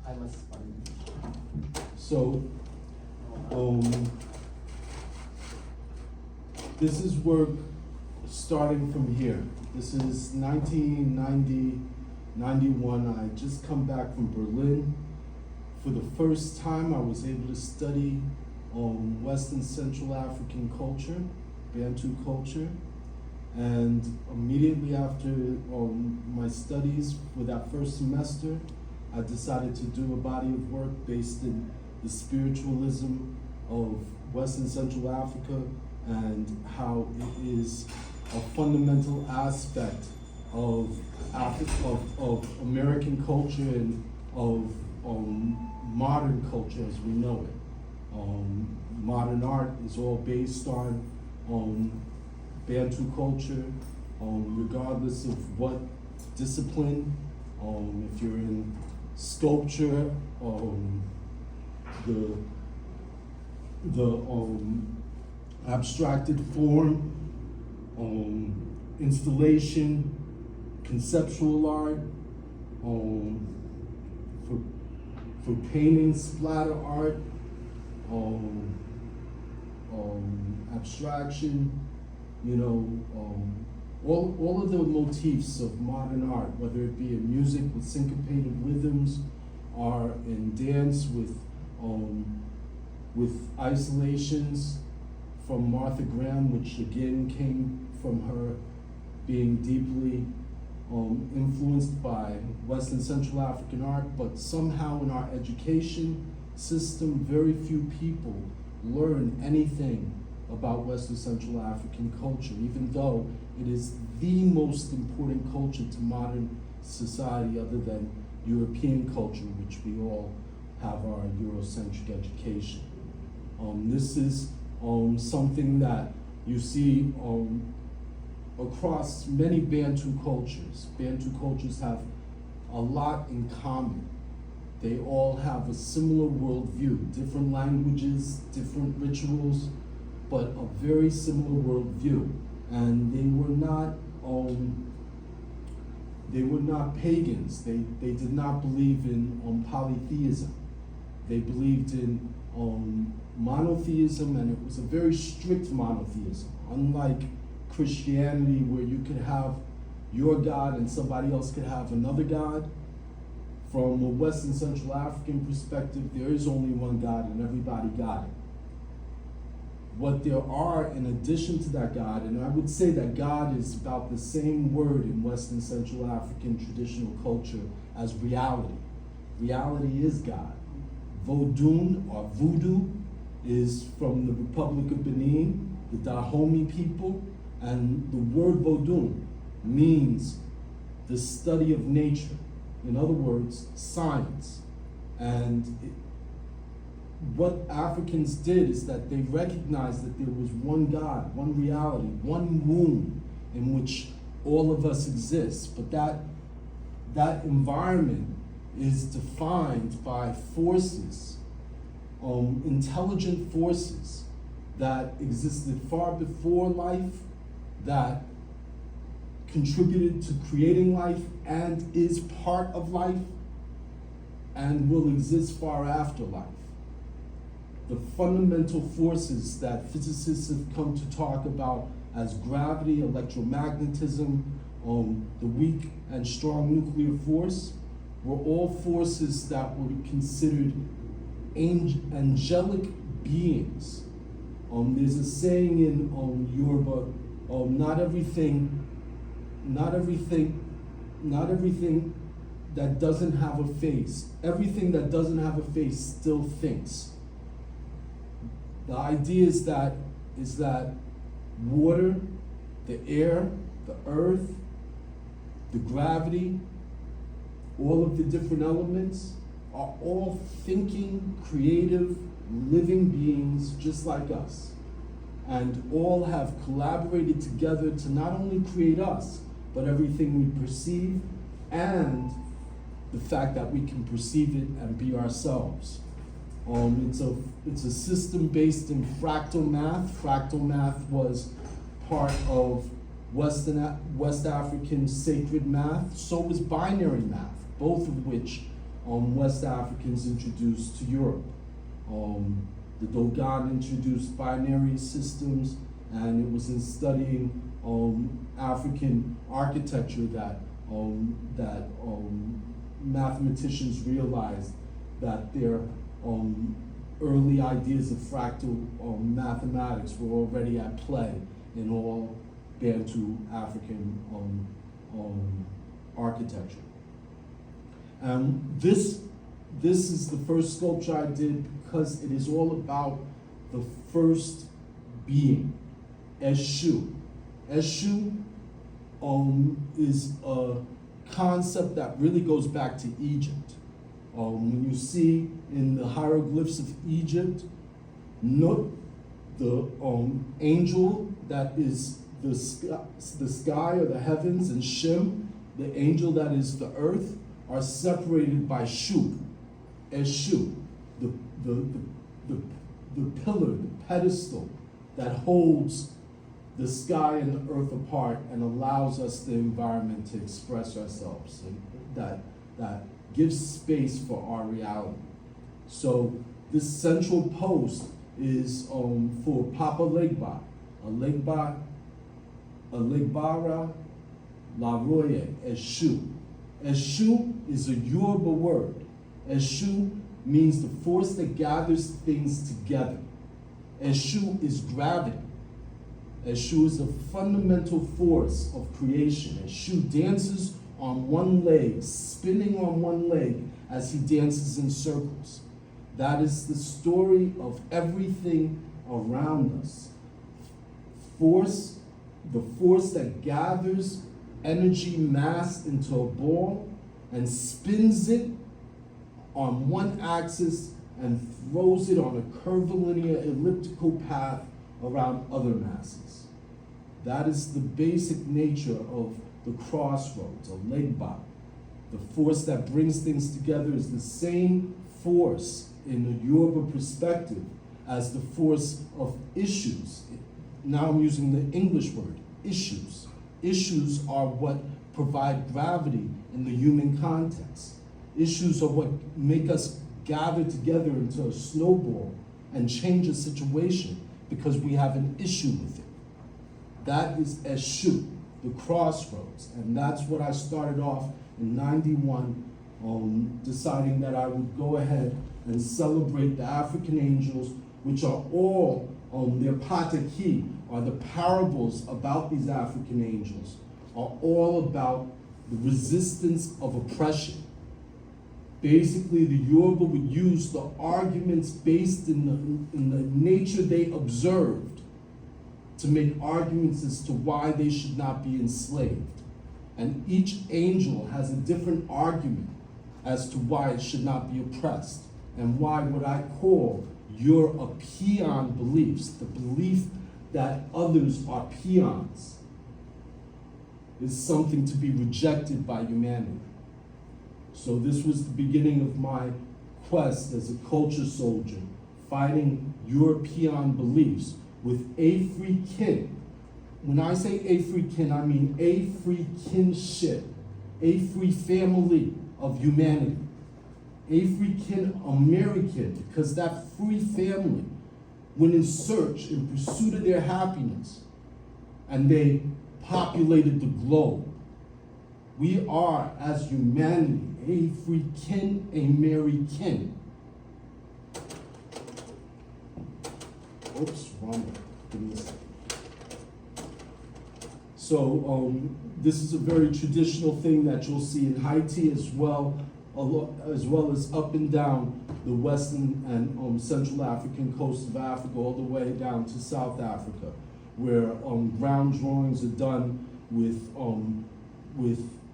I must find. So, this is work starting from here. This is 1990, 91. I had just come back from Berlin. For the first time, I was able to study Western Central African culture, Bantu culture. And immediately after my studies for that first semester, I decided to do a body of work based in the spiritualism of Western Central Africa and how it is a fundamental aspect of American culture and of modern culture as we know it. Modern art is all based on Bantu culture, regardless of what discipline. If you're in sculpture, the abstracted form, installation, conceptual art, for painting, splatter art, abstraction, all of the motifs of modern art, whether it be in music with syncopated rhythms, or in dance with isolations from Martha Graham, which again came from her being deeply influenced by Western Central African art, but somehow in our education system, very few people learn anything about Western Central African culture, even though it is the most important culture to modern society other than European culture, which we all have our Eurocentric education. This is something that you see across many Bantu cultures. Bantu cultures have a lot in common. They all have a similar worldview, different languages, different rituals, but a very similar worldview. And they were not pagans. They did not believe in polytheism. They believed in monotheism, and it was a very strict monotheism, unlike Christianity, where you could have your God and somebody else could have another God. From a Western Central African perspective, there is only one God and everybody got it. What there are in addition to that God, and I would say that God is about the same word in Western Central African traditional culture as reality. Reality is God. Vodun or voodoo is from the Republic of Benin, the Dahomey people, and the word Vodun means the study of nature. In other words, science. And what Africans did is that they recognized that there was one God, one reality, one womb in which all of us exist. But that environment is defined by forces, intelligent forces that existed far before life, that contributed to creating life and is part of life and will exist far after life. The fundamental forces that physicists have come to talk about as gravity, electromagnetism, the weak and strong nuclear force, were all forces that were considered angelic beings. There's a saying in Yoruba, not everything that doesn't have a face, everything that doesn't have a face still thinks. The idea is that water, the air, the earth, the gravity, all of the different elements are all thinking, creative, living beings just like us. And all have collaborated together to not only create us, but everything we perceive and the fact that we can perceive it and be ourselves. It's a system based in fractal math. Fractal math was part of West African sacred math. So was binary math, both of which West Africans introduced to Europe. The Dogon introduced binary systems, and it was in studying African architecture that mathematicians realized that their early ideas of fractal mathematics were already at play in all Bantu African architecture. This is the first sculpture I did because it is all about the first being, Eshu. Eshu is a concept that really goes back to Egypt. When you see in the hieroglyphs of Egypt, Nut, the angel that is the sky or the heavens, and Shem, the angel that is the earth, are separated by Shu, Eshu, the pillar, the pedestal that holds the sky and the earth apart and allows us the environment to express ourselves, and that gives space for our reality. So this central post is for Papa Legba, a Legbara Laroye, Eshu. Eshu is a Yoruba word. Eshu means the force that gathers things together. Eshu is gravity. Eshu is a fundamental force of creation. Eshu dances on one leg, spinning on one leg as he dances in circles. That is the story of everything around us. Force, the force that gathers energy mass into a ball and spins it on one axis and throws it on a curvilinear elliptical path around other masses. That is the basic nature of the crossroads, a legba. The force that brings things together is the same force in a Yoruba perspective as the force of issues. Now I'm using the English word, issues. Issues are what provide gravity in the human context. Issues are what make us gather together into a snowball and change a situation because we have an issue with it. That is Eshu, the crossroads. And that's what I started off in '91, deciding that I would go ahead and celebrate the African angels, which are all their pataki, are the parables about these African angels, are all about the resistance of oppression. Basically, the Yoruba would use the arguments based in the nature they observed to make arguments as to why they should not be enslaved. And each angel has a different argument as to why it should not be oppressed, and why what I call European beliefs, the belief that others are peons, is something to be rejected by humanity. So this was the beginning of my quest as a culture soldier, fighting European beliefs with a free kin. When I say a free kin, I mean a free kinship, a free family of humanity, a free kin American, because that free family went in search, in pursuit of their happiness, and they populated the globe. We are, as humanity, a free kin, a merry kin. Oops, wrong. Give me a second. So this is a very traditional thing that you'll see in Haiti as well as up and down the western and central African coast of Africa, all the way down to South Africa, where ground drawings are done with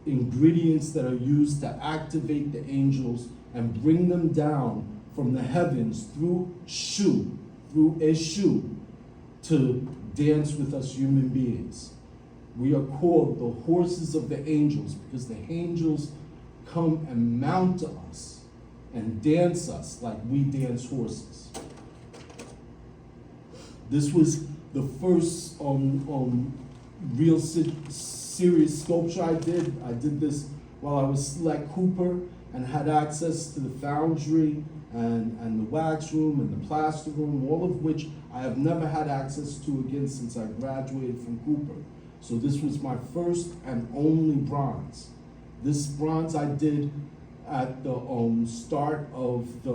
ingredients that are used to activate the angels and bring them down from the heavens through Eshu, to dance with us human beings. We are called the horses of the angels because the angels come and mount us and dance us like we dance horses. This was the first real serious sculpture I did. I did this while I was still at Cooper and had access to the foundry and the wax room and the plaster room, all of which I have never had access to again since I graduated from Cooper. So this was my first and only bronze. This bronze I did at the start of the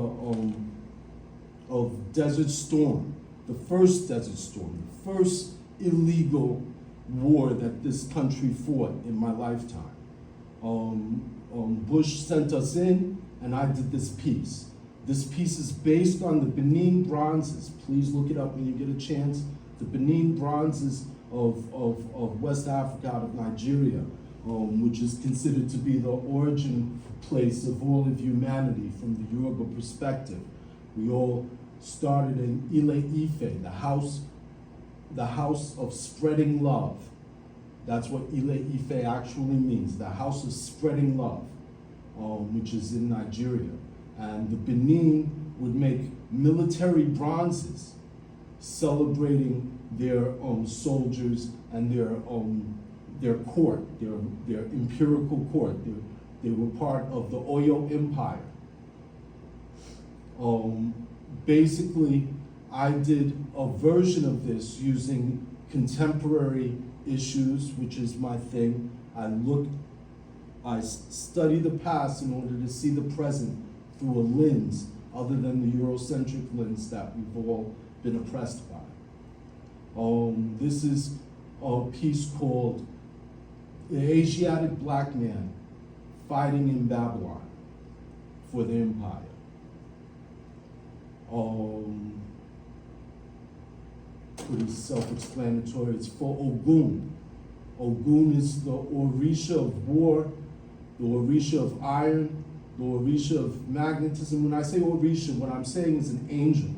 of Desert Storm, the first Desert Storm, the first illegal war that this country fought in my lifetime. Bush sent us in, and I did this piece. This piece is based on the Benin bronzes. Please look it up when you get a chance. The Benin bronzes of West Africa, out of Nigeria, which is considered to be the origin place of all of humanity from the Yoruba perspective. We all started in Ile Ife, the house of spreading love. That's what Ile Ife actually means, the house of spreading love, which is in Nigeria. And the Benin would make military bronzes celebrating their soldiers and their court, their imperial court. They were part of the Oyo Empire. Basically, I did a version of this using contemporary issues, which is my thing. I study the past in order to see the present through a lens other than the Eurocentric lens that we've all been oppressed by. This is a piece called The Asiatic Black Man Fighting in Babylon for the Empire. Pretty self-explanatory. It's for Ogun. Ogun is the Orisha of war, the Orisha of iron, the Orisha of magnetism. When I say Orisha, what I'm saying is an angel.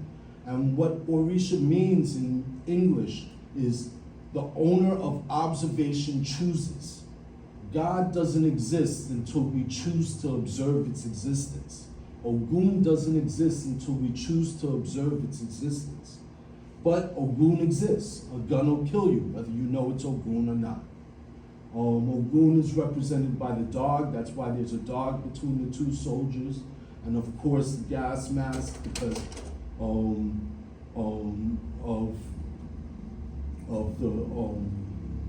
And what Orisha means in English is the owner of observation chooses. God doesn't exist until we choose to observe its existence. Ogun doesn't exist until we choose to observe its existence. But Ogun exists. A gun will kill you, whether you know it's Ogun or not. Ogun is represented by the dog. That's why there's a dog between the two soldiers. And of course, the gas mask, because of the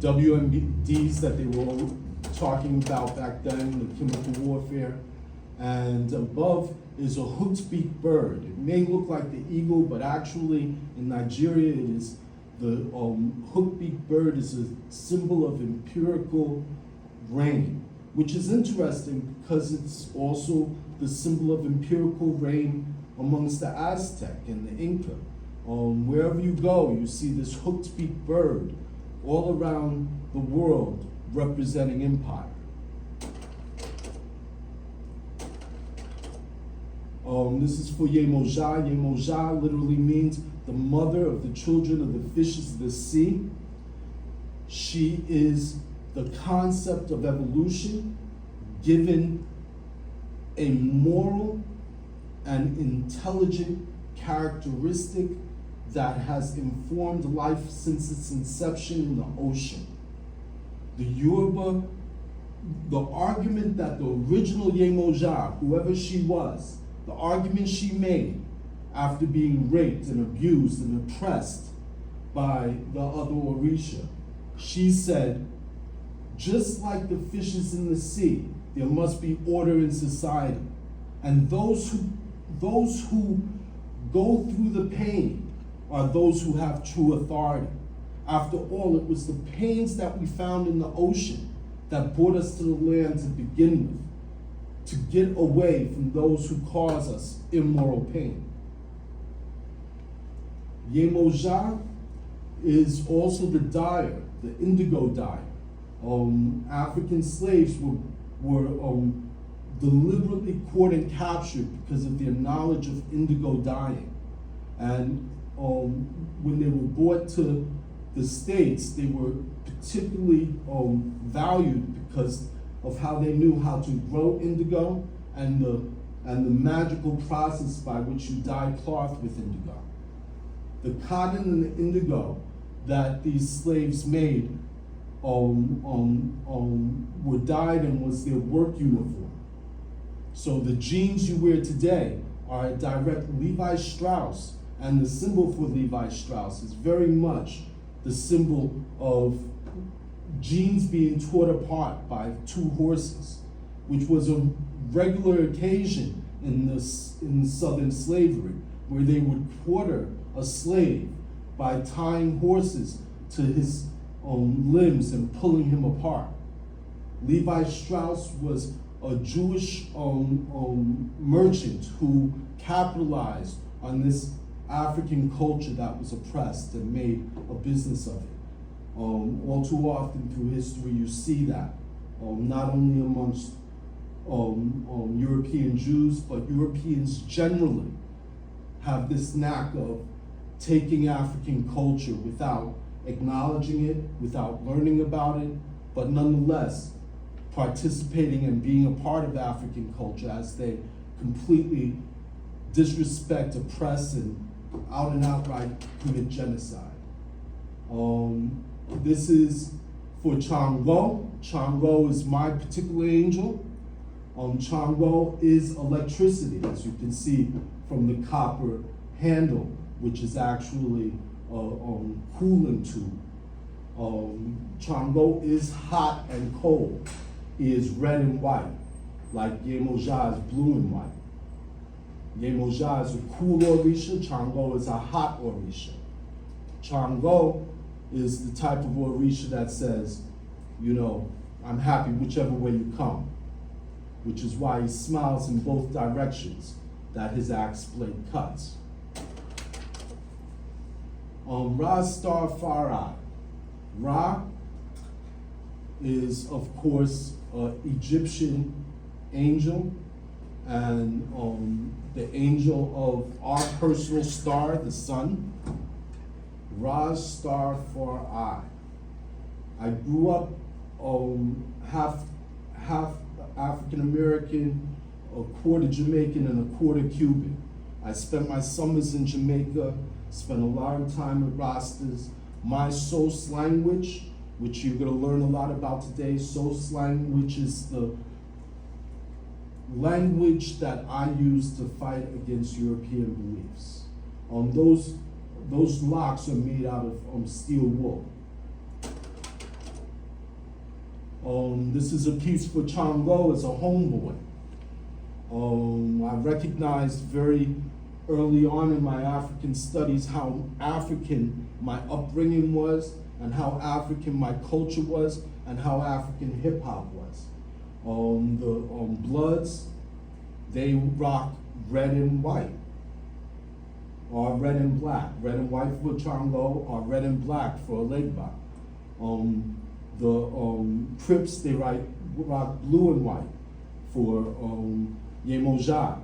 WMDs that they were all talking about back then, the chemical warfare. And above is a hooked-beaked bird. It may look like the eagle, but actually in Nigeria it is the hooked-beaked bird is a symbol of empirical rain, which is interesting because it's also the symbol of empirical rain amongst the Aztec and the Inca. Wherever you go, you see this hooked-beaked bird all around the world representing empire. This is for Yemoja. Yemoja literally means the mother of the children of the fishes of the sea. She is the concept of evolution given a moral and intelligent characteristic that has informed life since its inception in the ocean. The Yoruba, the argument that the original Yemoja, whoever she was, the argument she made after being raped and abused and oppressed by the other Orisha, she said, just like the fishes in the sea, there must be order in society. And those who go through the pain are those who have true authority. After all, it was the pains that we found in the ocean that brought us to the land to begin with, to get away from those who cause us immoral pain. Yemoja is also the dyer, the indigo dyer. African slaves were deliberately caught and captured because of their knowledge of indigo dyeing. And when they were brought to the States, they were particularly valued because of how they knew how to grow indigo and the magical process by which you dye cloth with indigo. The cotton and the indigo that these slaves made were dyed and was their work uniform. So the jeans you wear today are a direct Levi Strauss, and the symbol for Levi Strauss is very much the symbol of jeans being torn apart by two horses, which was a regular occasion in Southern slavery, where they would quarter a slave by tying horses to his limbs and pulling him apart. Levi Strauss was a Jewish merchant who capitalized on this African culture that was oppressed and made a business of it. All too often through history you see that, not only amongst European Jews, but Europeans generally have this knack of taking African culture without acknowledging it, without learning about it, but nonetheless participating and being a part of African culture as they completely disrespect, oppress, and out and outright commit genocide. This is for Chango. Chango is my particular angel. Chango is electricity, as you can see from the copper handle, which is actually a cooling tube. Chango is hot and cold. He is red and white, like Yemoja is blue and white. Yemoja is a cool Orisha, Chango is a hot Orisha. Chango is the type of Orisha that says, you know, I'm happy whichever way you come, which is why he smiles in both directions that his axe blade cuts. Ra Star Farai. Ra is, of course, an Egyptian angel, and the angel of our personal star, the sun. Ra's star for I grew up half African American, a quarter Jamaican, and a quarter Cuban. I spent my summers in Jamaica, spent a lot of time with Rastas. My Sos language, which you're gonna learn a lot about today, Sos language is the language that I use to fight against European beliefs. Those locks are made out of steel wool. This is a piece for Chango as a homeboy. I recognized very early on in my African studies how African my upbringing was, and how African my culture was, and how African hip hop was. The Bloods, they rock red and white, or red and black. Red and white for Chango, or red and black for Legba. The Crips, they rock blue and white for Yemoja.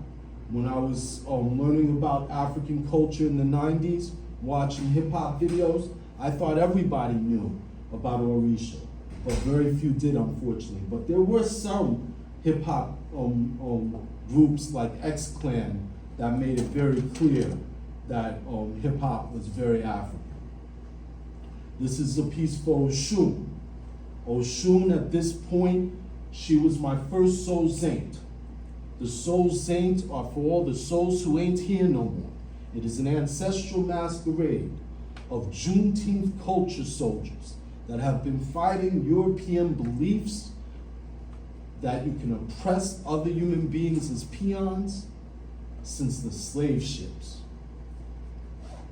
When I was learning about African culture in the 90s, watching hip hop videos, I thought everybody knew about Orisha, but very few did, unfortunately. But there were some hip hop groups like X-Clan that made it very clear that hip hop was very African. This is a piece for Oshun. Oshun, at this point, she was my first soul saint. The soul saints are for all the souls who ain't here no more. It is an ancestral masquerade of Juneteenth culture soldiers that have been fighting European beliefs that you can oppress other human beings as peons since the slave ships.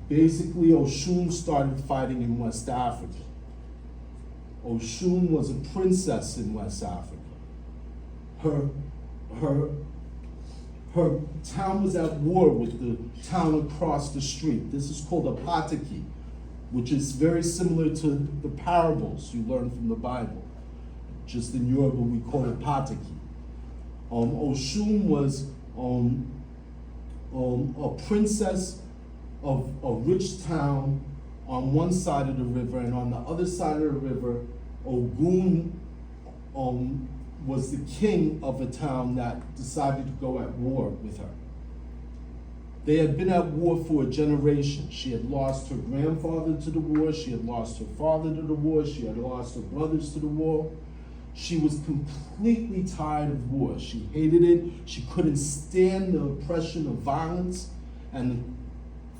Basically, Oshun started fighting in West Africa. Oshun was a princess in West Africa. Her town was at war with the town across the street. This is called a pataki, which is very similar to the parables you learn from the Bible. Just in Yoruba, we call it pataki. Oshun was a princess of a rich town on one side of the river, and on the other side of the river, Ogun was the king of a town that decided to go at war with her. They had been at war for a generation. She had lost her grandfather to the war, she had lost her father to the war, she had lost her brothers to the war. She was completely tired of war. She hated it. She couldn't stand the oppression of violence and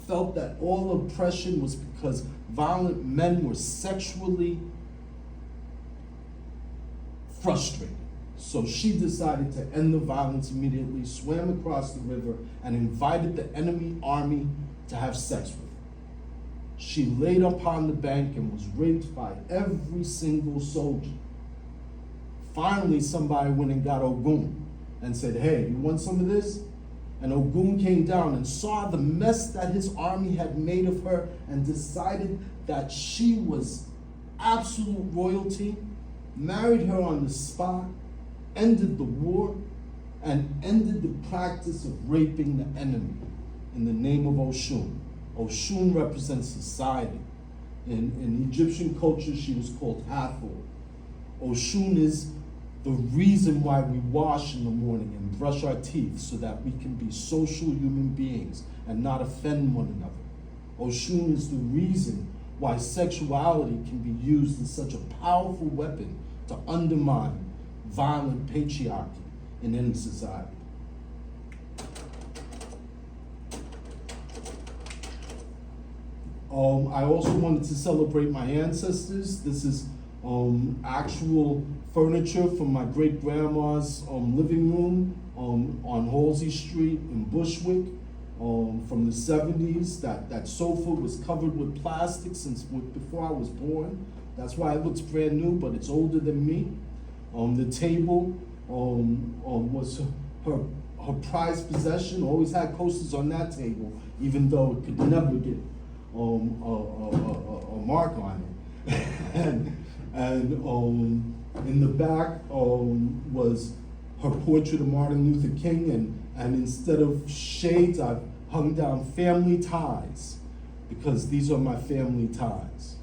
felt that all oppression was because violent men were sexually frustrated. So she decided to end the violence immediately, swam across the river, and invited the enemy army to have sex with her. She laid upon the bank and was raped by every single soldier. Finally, somebody went and got Ogun and said, hey, you want some of this? And Ogun came down and saw the mess that his army had made of her and decided that she was absolute royalty, married her on the spot, ended the war, and ended the practice of raping the enemy in the name of Oshun. Oshun represents society. In Egyptian culture, she was called Hathor. Oshun is the reason why we wash in the morning and brush our teeth, so that we can be social human beings and not offend one another. Oshun is the reason why sexuality can be used as such a powerful weapon to undermine violent patriarchy in any society. I also wanted to celebrate my ancestors. This is actual furniture from my great-grandma's living room on Halsey Street in Bushwick from the 70s. That sofa was covered with plastic since before I was born. That's why it looks brand new, but it's older than me. The table was her prized possession. Always had coasters on that table, even though it could never get a mark on it. and in the back was her portrait of Martin Luther King, and instead of shades, I've hung down family ties, because these are my family ties.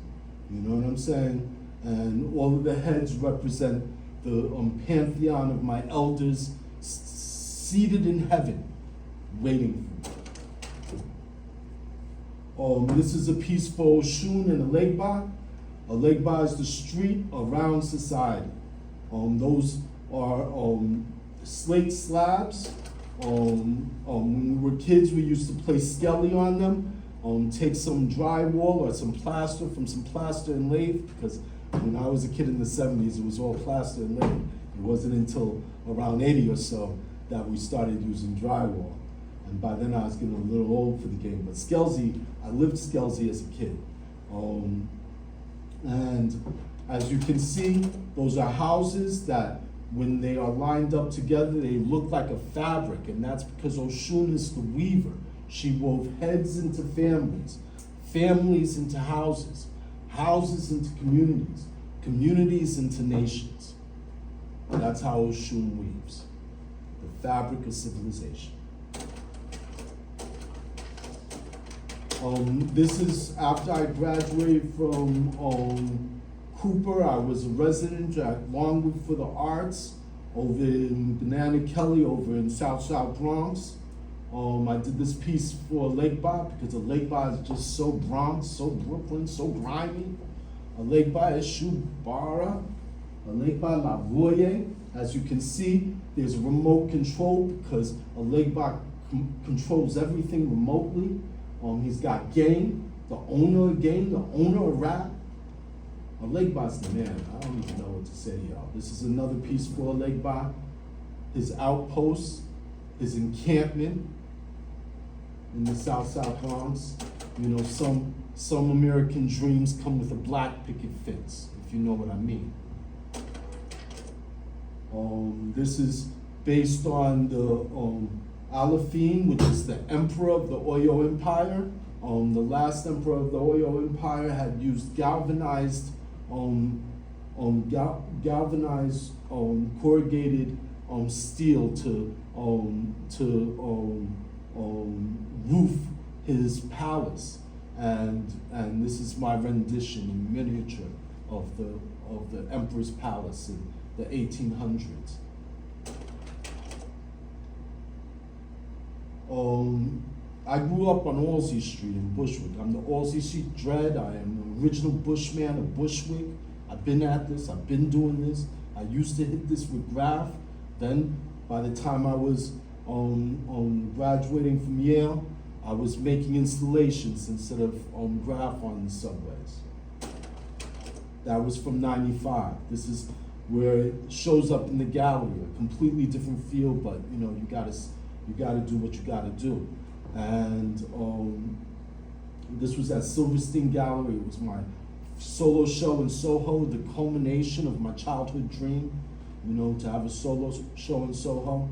You know what I'm saying? And all of the heads represent the pantheon of my elders seated in heaven, waiting for me. This is a piece for Oshun and Alegba. Alegba is the street around society. Those are slate slabs. When we were kids, we used to play skelly on them. Take some drywall or some plaster from some plaster and lathe, because when I was a kid in the 70s, it was all plaster and lathe. It wasn't until around 80 or so that we started using drywall. And by then I was getting a little old for the game. But Skelsey, I lived Skelsey as a kid. And as you can see, those are houses that when they are lined up together, they look like a fabric. And that's because Oshun is the weaver. She wove heads into families, families into houses, houses into communities, communities into nations. That's how Oshun weaves, the fabric of civilization. This is after I graduated from Cooper. I was a resident at Longwood for the Arts over in Banana Kelly over in South Bronx. I did this piece for Alegba because Alegba is just so Bronx, so Brooklyn, so grimy. Alegba is Shubara, Alegba Lavoye. As you can see, there's remote control because Alegba controls everything remotely. He's got Game, the owner of Game, the owner of rap. Alegba's the man. I don't even know what to say, y'all. This is another piece for Alegba. His outpost, his encampment in the South Bronx. You know, some American dreams come with a black picket fence, if you know what I mean. This is based on the Alafin, which is the emperor of the Oyo Empire. The last emperor of the Oyo Empire had used galvanized corrugated steel to roof his palace, and this is my rendition in miniature of the emperor's palace in the 1800s. I grew up on Halsey Street in Bushwick. I'm the Halsey Street Dread. I am the original Bushman of Bushwick. I've been at this, I've been doing this. I used to hit this with graph. Then by the time I was graduating from Yale, I was making installations instead of graph on the subways. That was from 95. This is where it shows up in the gallery, a completely different feel, but you gotta do what you gotta do. And this was at Silverstein Gallery. It was my solo show in Soho, the culmination of my childhood dream, to have a solo show in Soho.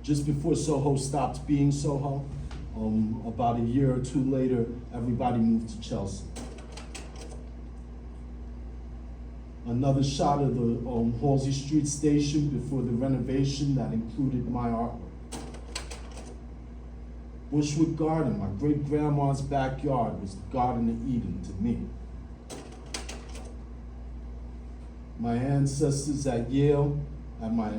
Just before Soho stopped being Soho, about a year or two later, everybody moved to Chelsea. Another shot of the Halsey Street station before the renovation that included my artwork. Bushwick Garden, my great-grandma's backyard, was the Garden of Eden to me. My ancestors at Yale, at my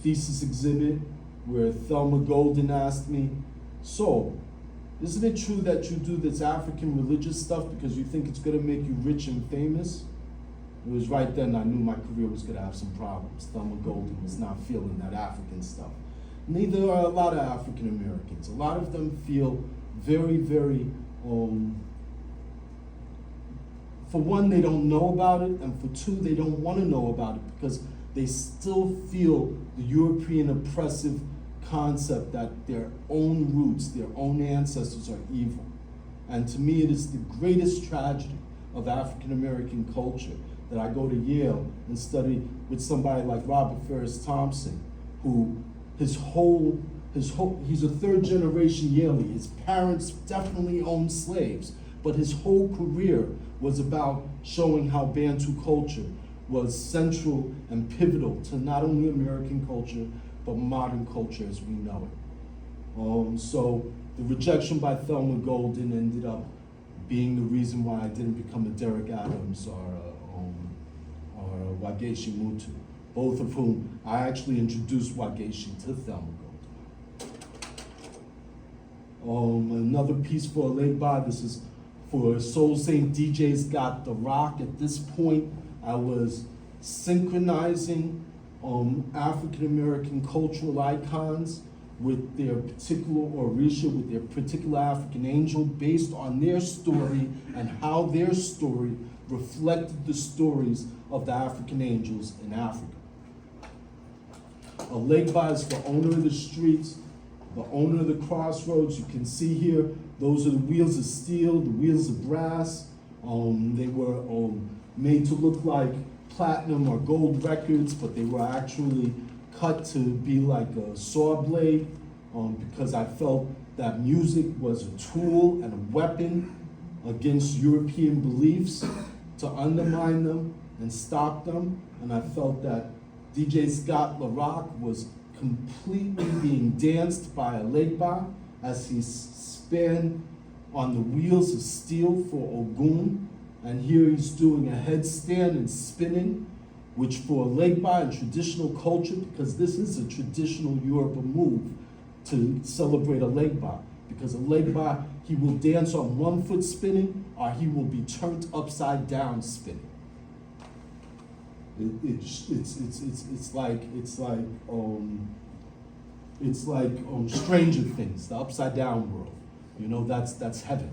thesis exhibit, where Thelma Golden asked me, "So, isn't it true that you do this African religious stuff because you think it's gonna make you rich and famous?" It was right then I knew my career was gonna have some problems. Thelma Golden was not feeling that African stuff. Neither are a lot of African Americans. A lot of them feel very, very, for one, they don't know about it, and for two, they don't want to know about it because they still feel the European oppressive concept that their own roots, their own ancestors are evil. And to me, it is the greatest tragedy of African American culture that I go to Yale and study with somebody like Robert Ferris Thompson, who he's a third generation Yaley. His parents definitely owned slaves, but his whole career was about showing how Bantu culture was central and pivotal to not only American culture, but modern culture as we know it. So the rejection by Thelma Golden ended up being the reason why I didn't become a Derek Adams or a Wageshi Mutu, both of whom I actually introduced Wageshi to Thelma Golden. Another piece for Alegba, this is for Soul Saint DJ's Got the Rock. At this point, I was synchronizing African American cultural icons with their particular Orisha, with their particular African angel, based on their story and how their story reflected the stories of the African angels in Africa. Alegba is the owner of the streets, the owner of the crossroads. You can see here, those are the wheels of steel, the wheels of brass. They were made to look like platinum or gold records, but they were actually cut to be like a saw blade, because I felt that music was a tool and a weapon against European beliefs to undermine them and stop them. And I felt that DJ Scott LaRock was completely being danced by Alegba as he span on the wheels of steel for Ogun. And here he's doing a headstand and spinning, which for Alegba in traditional culture, because this is a traditional Yoruba move to celebrate Alegba, because Alegba, he will dance on one foot spinning, or he will be turned upside down spinning. It's like Stranger Things, the upside down world. That's heaven.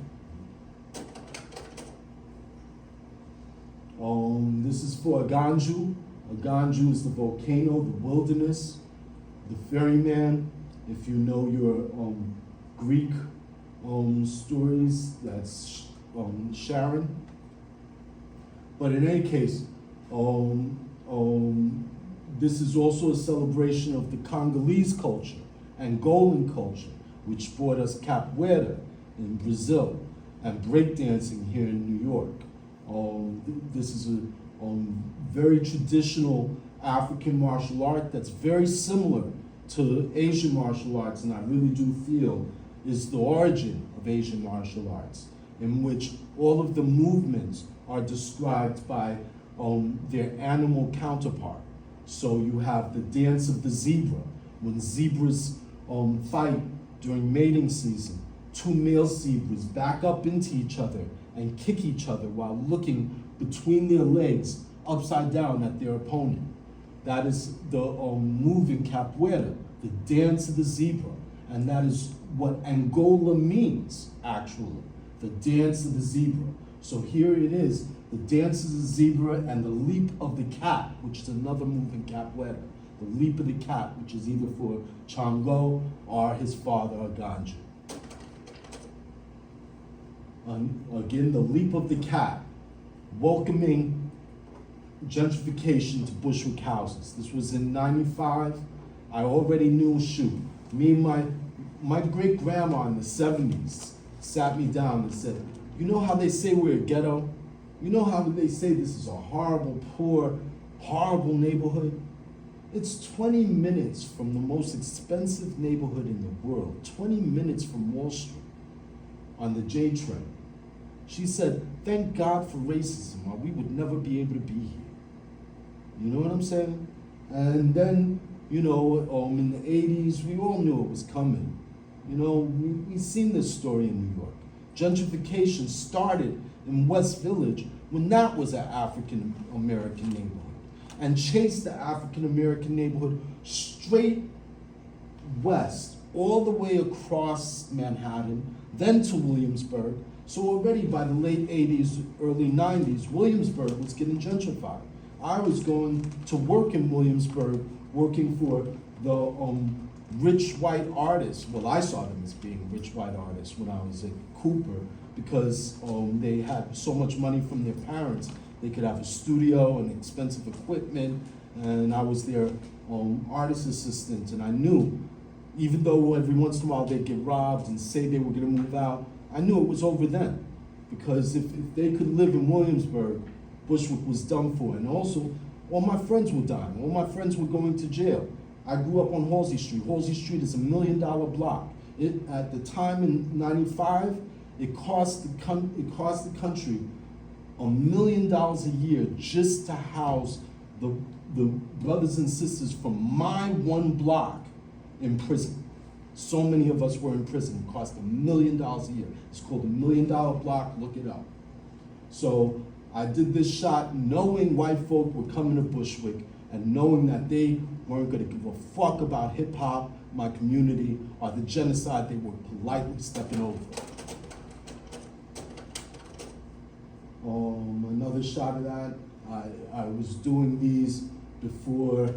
This is for Aganju. Aganju is the volcano, the wilderness, the ferryman. If you know your Greek stories, that's Sharon. But in any case, this is also a celebration of the Congolese culture, Angolan culture, which brought us capoeira in Brazil and breakdancing here in New York. This is a very traditional African martial art that's very similar to Asian martial arts, and I really do feel is the origin of Asian martial arts, in which all of the movements are described by their animal counterpart. So you have the dance of the zebra, when zebras fight during mating season. Two male zebras back up into each other and kick each other while looking between their legs upside down at their opponent. That is the move in capoeira, the dance of the zebra. And that is what Angola means, actually, the dance of the zebra. So here it is, the dance of the zebra and the leap of the cat, which is another move in capoeira. The leap of the cat, which is either for Chango or his father, Aganji. Again, the leap of the cat, welcoming gentrification to Bushwick houses. This was in '95. I already knew, shoot, me and my great-grandma in the 70s sat me down and said, you know how they say we're a ghetto? You know how they say this is a horrible, poor, horrible neighborhood? It's 20 minutes from the most expensive neighborhood in the world, 20 minutes from Wall Street on the J train. She said, thank God for racism, or we would never be able to be here. You know what I'm saying? And then, you know, in the 80s, we all knew it was coming. You know, we've seen this story in New York. Gentrification started in West Village when that was an African American neighborhood, and chased the African American neighborhood straight west, all the way across Manhattan, then to Williamsburg. So already by the late 80s, early 90s, Williamsburg was getting gentrified. I was going to work in Williamsburg, working for the rich white artists. Well, I saw them as being rich white artists when I was at Cooper, because they had so much money from their parents. They could have a studio and expensive equipment, and I was their artist assistant. And I knew, even though every once in a while they'd get robbed and say they were gonna move out, I knew it was over then. Because if they could live in Williamsburg, Bushwick was done for. And also, all my friends were dying. All my friends were going to jail. I grew up on Halsey Street. Halsey Street is $1 million block. At the time in '95, it cost the country $1 million a year just to house the brothers and sisters from my one block in prison. So many of us were in prison. It cost $1 million a year. It's called $1 million block. Look it up. So I did this shot knowing white folk were coming to Bushwick, and knowing that they weren't going to give a fuck about hip hop, my community, or the genocide they were politely stepping over. Another shot of that, I was doing these before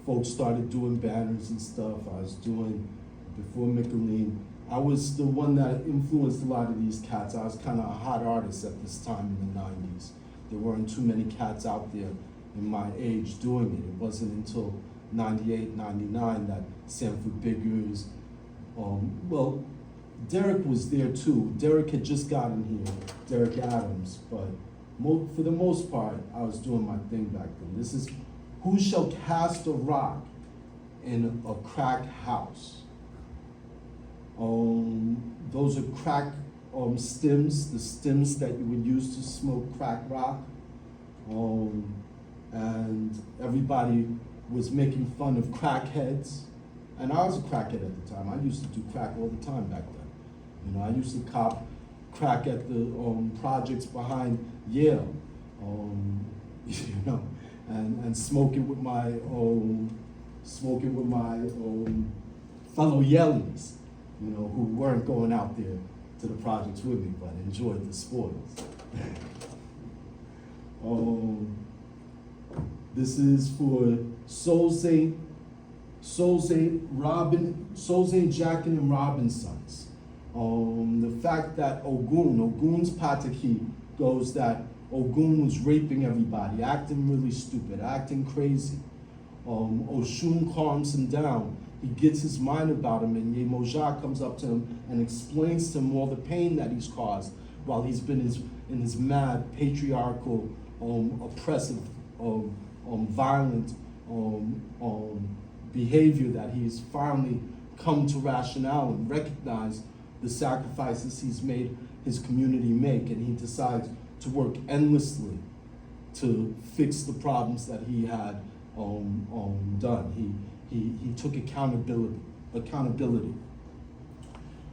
folks started doing banners and stuff. I was doing, before Michelin, I was the one that influenced a lot of these cats. I was kind of a hot artist at this time in the 90s. There weren't too many cats out there in my age doing it. It wasn't until 98, 99 that Sanford Biggers, well, Derek was there too. Derek had just gotten here, Derek Adams, but for the most part, I was doing my thing back then. This is Who Shall Cast a Rock in a Crack House. Those are crack stems, the stems that you would use to smoke crack rock. And everybody was making fun of crackheads. And I was a crackhead at the time. I used to do crack all the time back then. You know, I used to cop crack at the projects behind Yale, you know, and smoke it with my fellow Yalians, you know, who weren't going out there to the projects with me, but enjoyed the spoils. This is for Soul Saint Jackin and Robinsons. The fact that Ogun's Pataki goes that Ogun was raping everybody, acting really stupid, acting crazy. Oshun calms him down. He gets his mind about him, and Yemoja comes up to him and explains to him all the pain that he's caused while he's been in his mad, patriarchal, oppressive, violent behavior, that he's finally come to rationale and recognize the sacrifices he's made his community make, and he decides to work endlessly to fix the problems that he had done. He took accountability.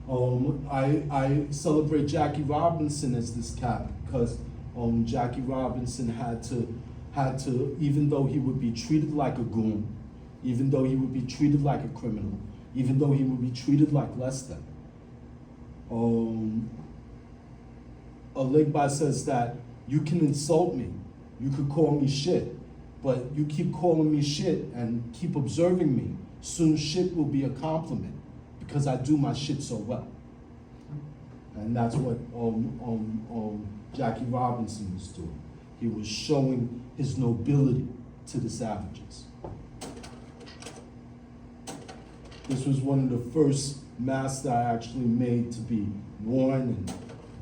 I celebrate Jackie Robinson as this cat because Jackie Robinson had had to, even though he would be treated like a goon, even though he would be treated like a criminal, even though he would be treated like less than. Legba says that you can insult me, you could call me shit, but you keep calling me shit and keep observing me, soon shit will be a compliment because I do my shit so well. And that's what Jackie Robinson was doing. He was showing his nobility to the savages. This was one of the first masks that I actually made to be worn and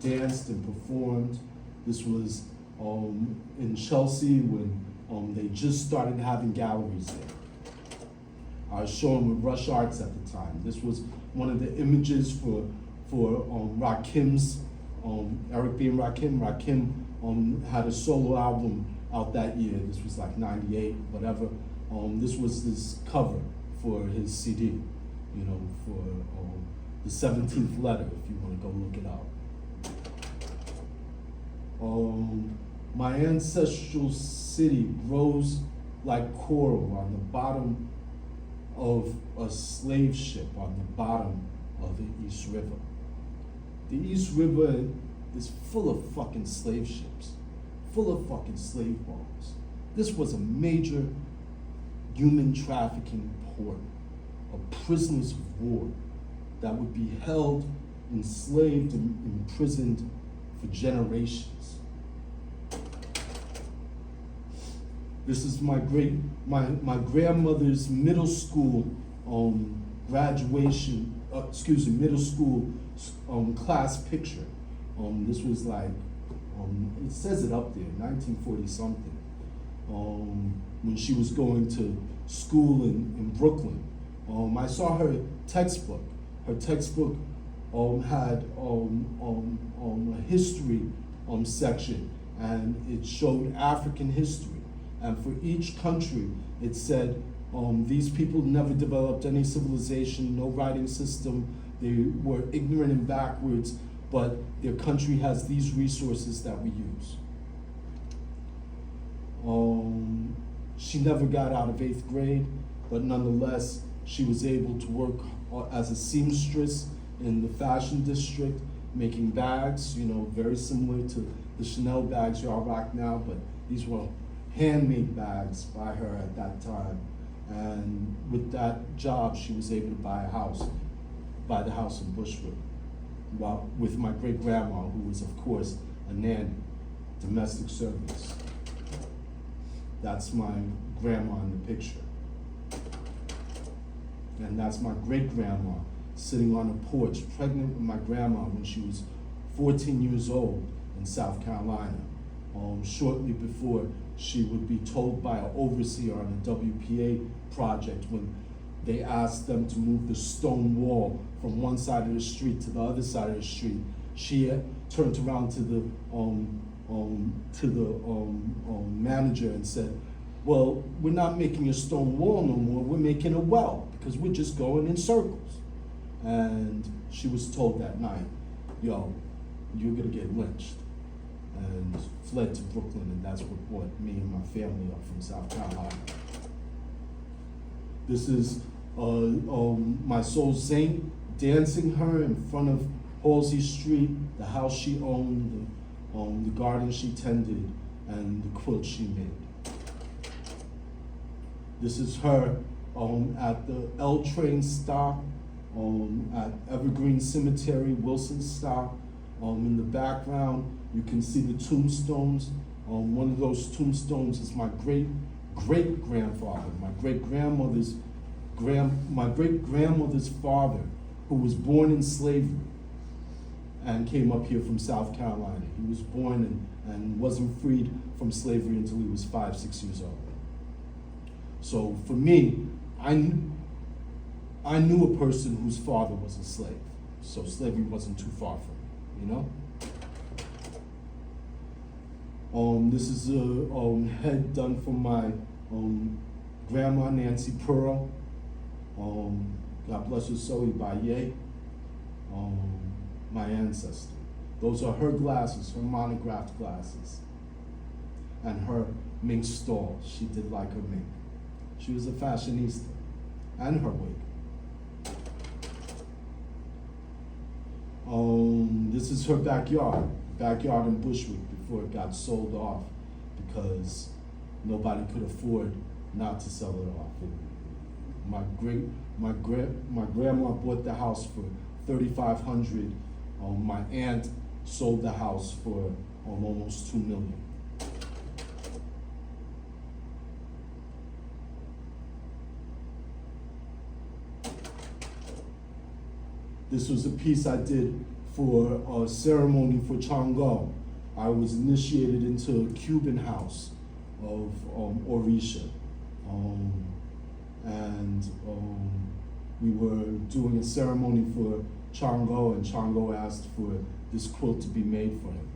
danced and performed. This was in Chelsea when they just started having galleries there. I was showing with Rush Arts at the time. This was one of the images for Rakim's, Eric B. and Rakim. Rakim had a solo album out that year. This was like 98, whatever. This was this cover for his CD, you know, for the 17th letter, if you want to go look it up. My ancestral city grows like coral on the bottom of a slave ship on the bottom of the East River. The East River is full of fucking slave ships, full of fucking slave boats. This was a major human trafficking port of prisoners of war that would be held, enslaved, and imprisoned for generations. This is my grandmother's middle school graduation, middle school class picture. This was like, it says it up there, 1940 something. When she was going to school in Brooklyn. I saw her textbook. Her textbook had a history section, and it showed African history. And for each country, it said these people never developed any civilization, no writing system. They were ignorant and backwards, but their country has these resources that we use. She never got out of 8th grade, but nonetheless, she was able to work as a seamstress in the fashion district, making bags, you know, very similar to the Chanel bags y'all rock now, but these were handmade bags by her at that time. And with that job, she was able to buy the house in Bushwick, with my great-grandma, who was, of course, a nanny, domestic servants. That's my grandma in the picture. And that's my great-grandma sitting on a porch, pregnant with my grandma when she was 14 years old in South Carolina, shortly before she would be told by an overseer on a WPA project when they asked them to move the stone wall from one side of the street to the other side of the street. She turned around to the manager and said, well, we're not making a stone wall no more, we're making a well, because we're just going in circles. And she was told that night, yo, you're gonna get lynched. And fled to Brooklyn, and that's what brought me and my family up from South Carolina. This is my soul saint dancing her in front of Halsey Street, the house she owned, the garden she tended, and the quilt she made. This is her at the L train stop at Evergreen Cemetery, Wilson stop. In the background, you can see the tombstones. One of those tombstones is my great-great-grandfather, my great-grandmother's father, who was born in slavery and came up here from South Carolina. He was born and wasn't freed from slavery until he was 5, 6 years old. So for me, I knew a person whose father was a slave, so slavery wasn't too far from me, you know? This is a head done for my grandma, Nancy Pearl. God bless her soul, Baye, my ancestor. Those are her glasses, her monographed glasses. and her mink stole. She did like her mink. She was a fashionista, and her wig. This is her backyard in Bushwick before it got sold off because nobody could afford not to sell it off. My grandma bought the house for $3,500. My aunt sold the house for almost $2 million. This was a piece I did for a ceremony for Chango. I was initiated into a Cuban house of Orisha. We were doing a ceremony for Chango, and Chango asked for this quilt to be made for him.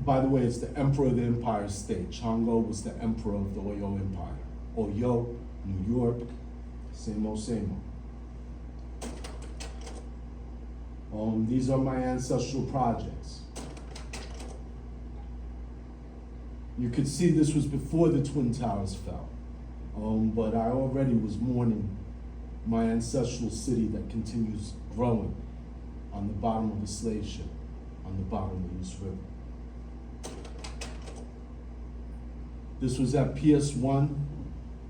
By the way, it's the Emperor of the Empire State. Chango was the Emperor of the Oyo Empire. Oyo, New York, same old, same old. These are my ancestral projects. You could see this was before the Twin Towers fell. But I already was mourning my ancestral city that continues growing on the bottom of a slave ship, on the bottom of this river. This was at PS1,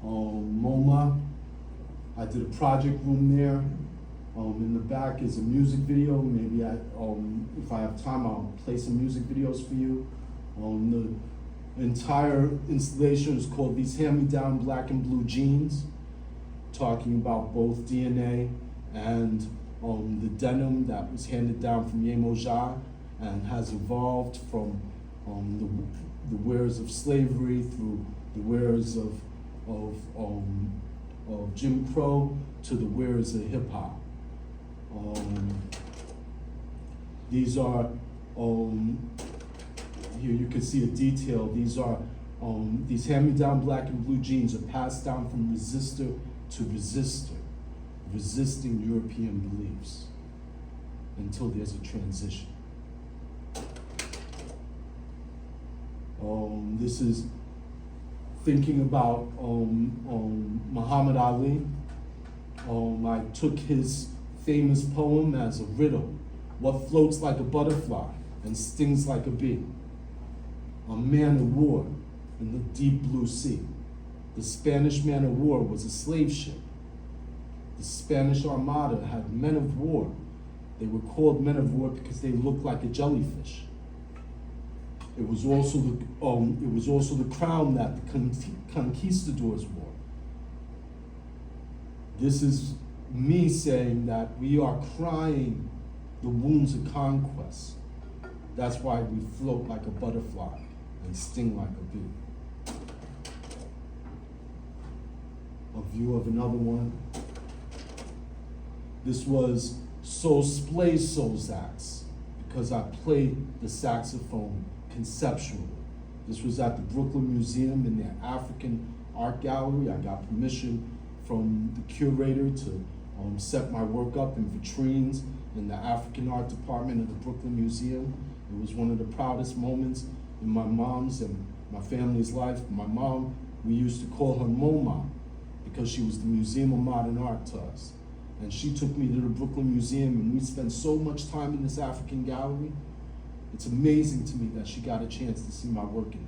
MoMA. I did a project room there. In the back is a music video. Maybe if I have time, I'll play some music videos for you. The entire installation is called These Hand-Me-Down Black and Blue Jeans, talking about both DNA and the denim that was handed down from Yemoja and has evolved from the wears of slavery through the wears of Jim Crow to the wears of hip hop. These are here you can see a detail. These are these hand-me-down black and blue jeans are passed down from resistor to resistor, resisting European beliefs until there's a transition. This is thinking about Muhammad Ali. I took his famous poem as a riddle. What floats like a butterfly and stings like a bee? A man of war in the deep blue sea. The Spanish man of war was a slave ship. The Spanish Armada had men of war. They were called men of war because they looked like a jellyfish. It was also the crown that the conquistadors wore. This is me saying that we are crying the wounds of conquest. That's why we float like a butterfly and sting like a bee. A view of another one. This was Soul's Play Soul Sax, because I played the saxophone conceptually. This was at the Brooklyn Museum in their African Art Gallery. I got permission from the curator to set my work up in vitrines in the African Art Department of the Brooklyn Museum. It was one of the proudest moments in my mom's and my family's life. My mom, we used to call her MoMA because she was the Museum of Modern Art to us. And she took me to the Brooklyn Museum, and we spent so much time in this African gallery. It's amazing to me that she got a chance to see my work in it.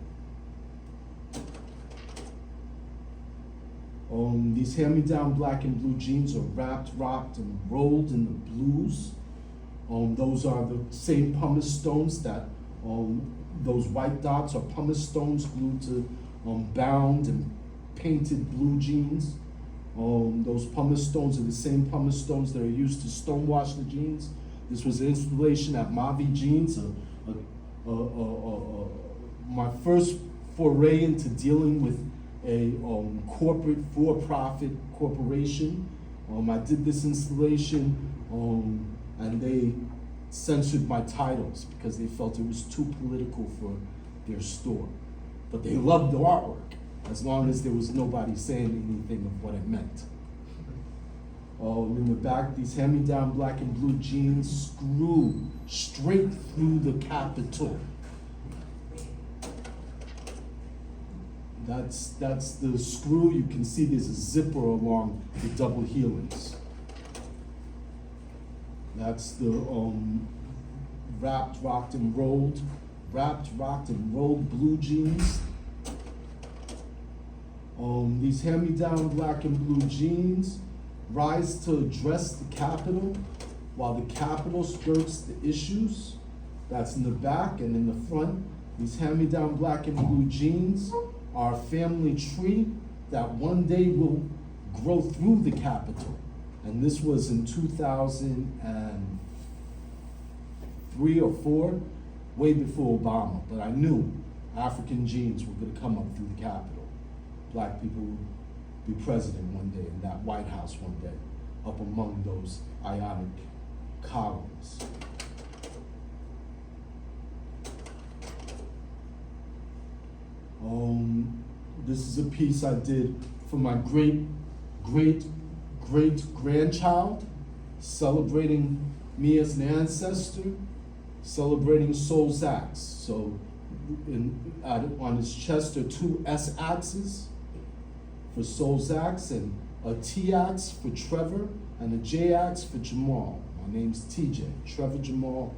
These hand-me-down black and blue jeans are wrapped, rocked, and rolled in the blues. Those are the same pumice stones that, those white dots are pumice stones glued to bound and painted blue jeans. Those pumice stones are the same pumice stones that are used to stonewash the jeans. This was an installation at Mavi Jeans, my first foray into dealing with a corporate for-profit corporation. I did this installation and they censored my titles because they felt it was too political for their store. But they loved the artwork, as long as there was nobody saying anything of what it meant. In the back, these hand-me-down black and blue jeans screw straight through the Capitol. That's the screw. You can see there's a zipper along the double helix. That's the wrapped, rocked, and rolled blue jeans. These hand-me-down black and blue jeans rise to address the Capitol, while the Capitol skirts the issues. That's in the back, and in the front, these hand-me-down black and blue jeans are a family tree that one day will grow through the Capitol. And this was in 2003 or 4, way before Obama. But I knew African genes were gonna come up through the Capitol. Black people would be president one day in that White House one day, up among those ionic columns. This is a piece I did for my great-great-great-grandchild, celebrating me as an ancestor, celebrating Soul's axe. So on his chest are 2 S axes for Soul's axe, and a T axe for Trevor, and a J axe for Jamal. My name's TJ. Trevor Jamal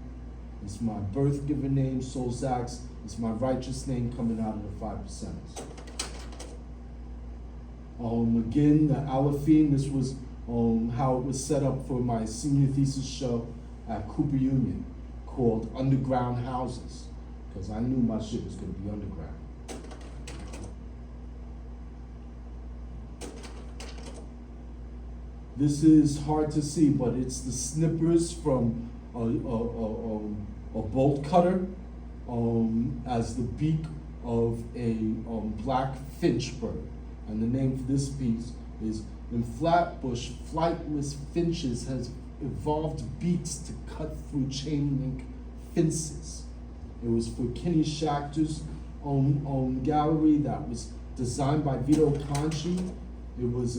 is my birth given name. Soul's axe is my righteous name coming out of the 5%ers. Again, the Alephine, this was how it was set up for my senior thesis show at Cooper Union, called Underground Houses, because I knew my shit was gonna be underground. This is hard to see, but it's the snippers from a bolt cutter as the beak of a black finch bird. And the name for this piece is, in Flatbush, flightless finches has evolved beaks to cut through chain link fences. It was for Kenny Schachter's gallery that was designed by Vito Conchi. It was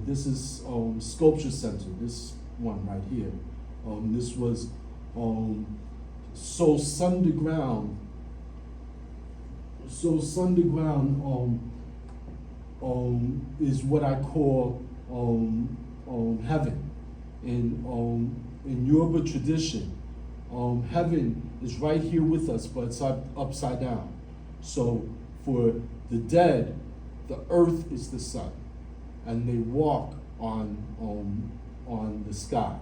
this is Sculpture Center, this one right here. This was So Sunderground. So Sunderground is what I call heaven. In Yoruba tradition, heaven is right here with us, but it's upside down. So for the dead, the earth is the sun, and they walk on the sky.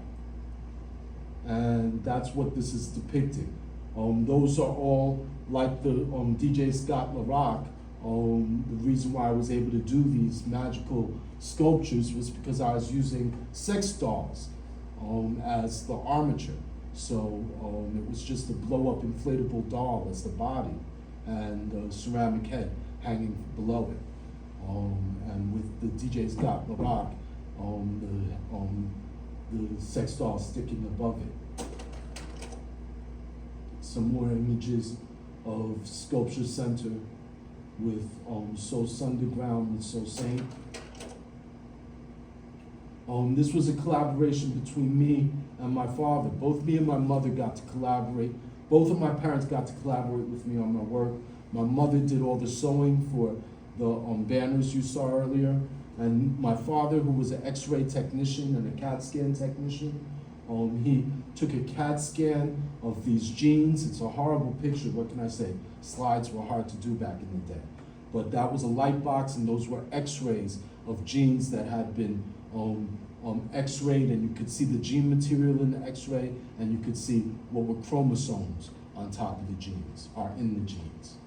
And that's what this is depicting. Those are all like the DJ Scott LaRock. The reason why I was able to do these magical sculptures was because I was using sex dolls as the armature. So it was just a blow-up inflatable doll as the body, and a ceramic head hanging below it. And with the DJ Scott LaRock, the sex doll sticking above it. Some more images of Sculpture Center with So Sunderground and So Saint. This was a collaboration between me and my father. Both me and my mother got to collaborate. Both of my parents got to collaborate with me on my work. My mother did all the sewing for the banners you saw earlier. And my father, who was an X-ray technician and a CAT scan technician, he took a CAT scan of these jeans. It's a horrible picture, what can I say? Slides were hard to do back in the day. But that was a light box, and those were X-rays of jeans that had been X-rayed, and you could see the gene material in the X-ray, and you could see what were chromosomes on top of the genes, or in the genes.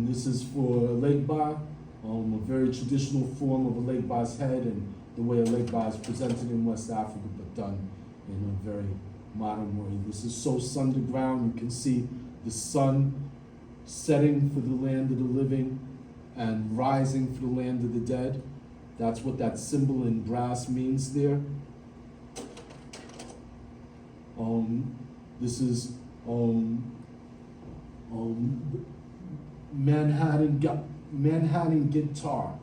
This is for a legba, a very traditional form of a legba's head, and the way a legba is presented in West Africa, but done in a very modern way. This is So Sunderground. You can see the sun setting for the land of the living and rising for the land of the dead. That's what that symbol in brass means there. This is Manhattan guitar.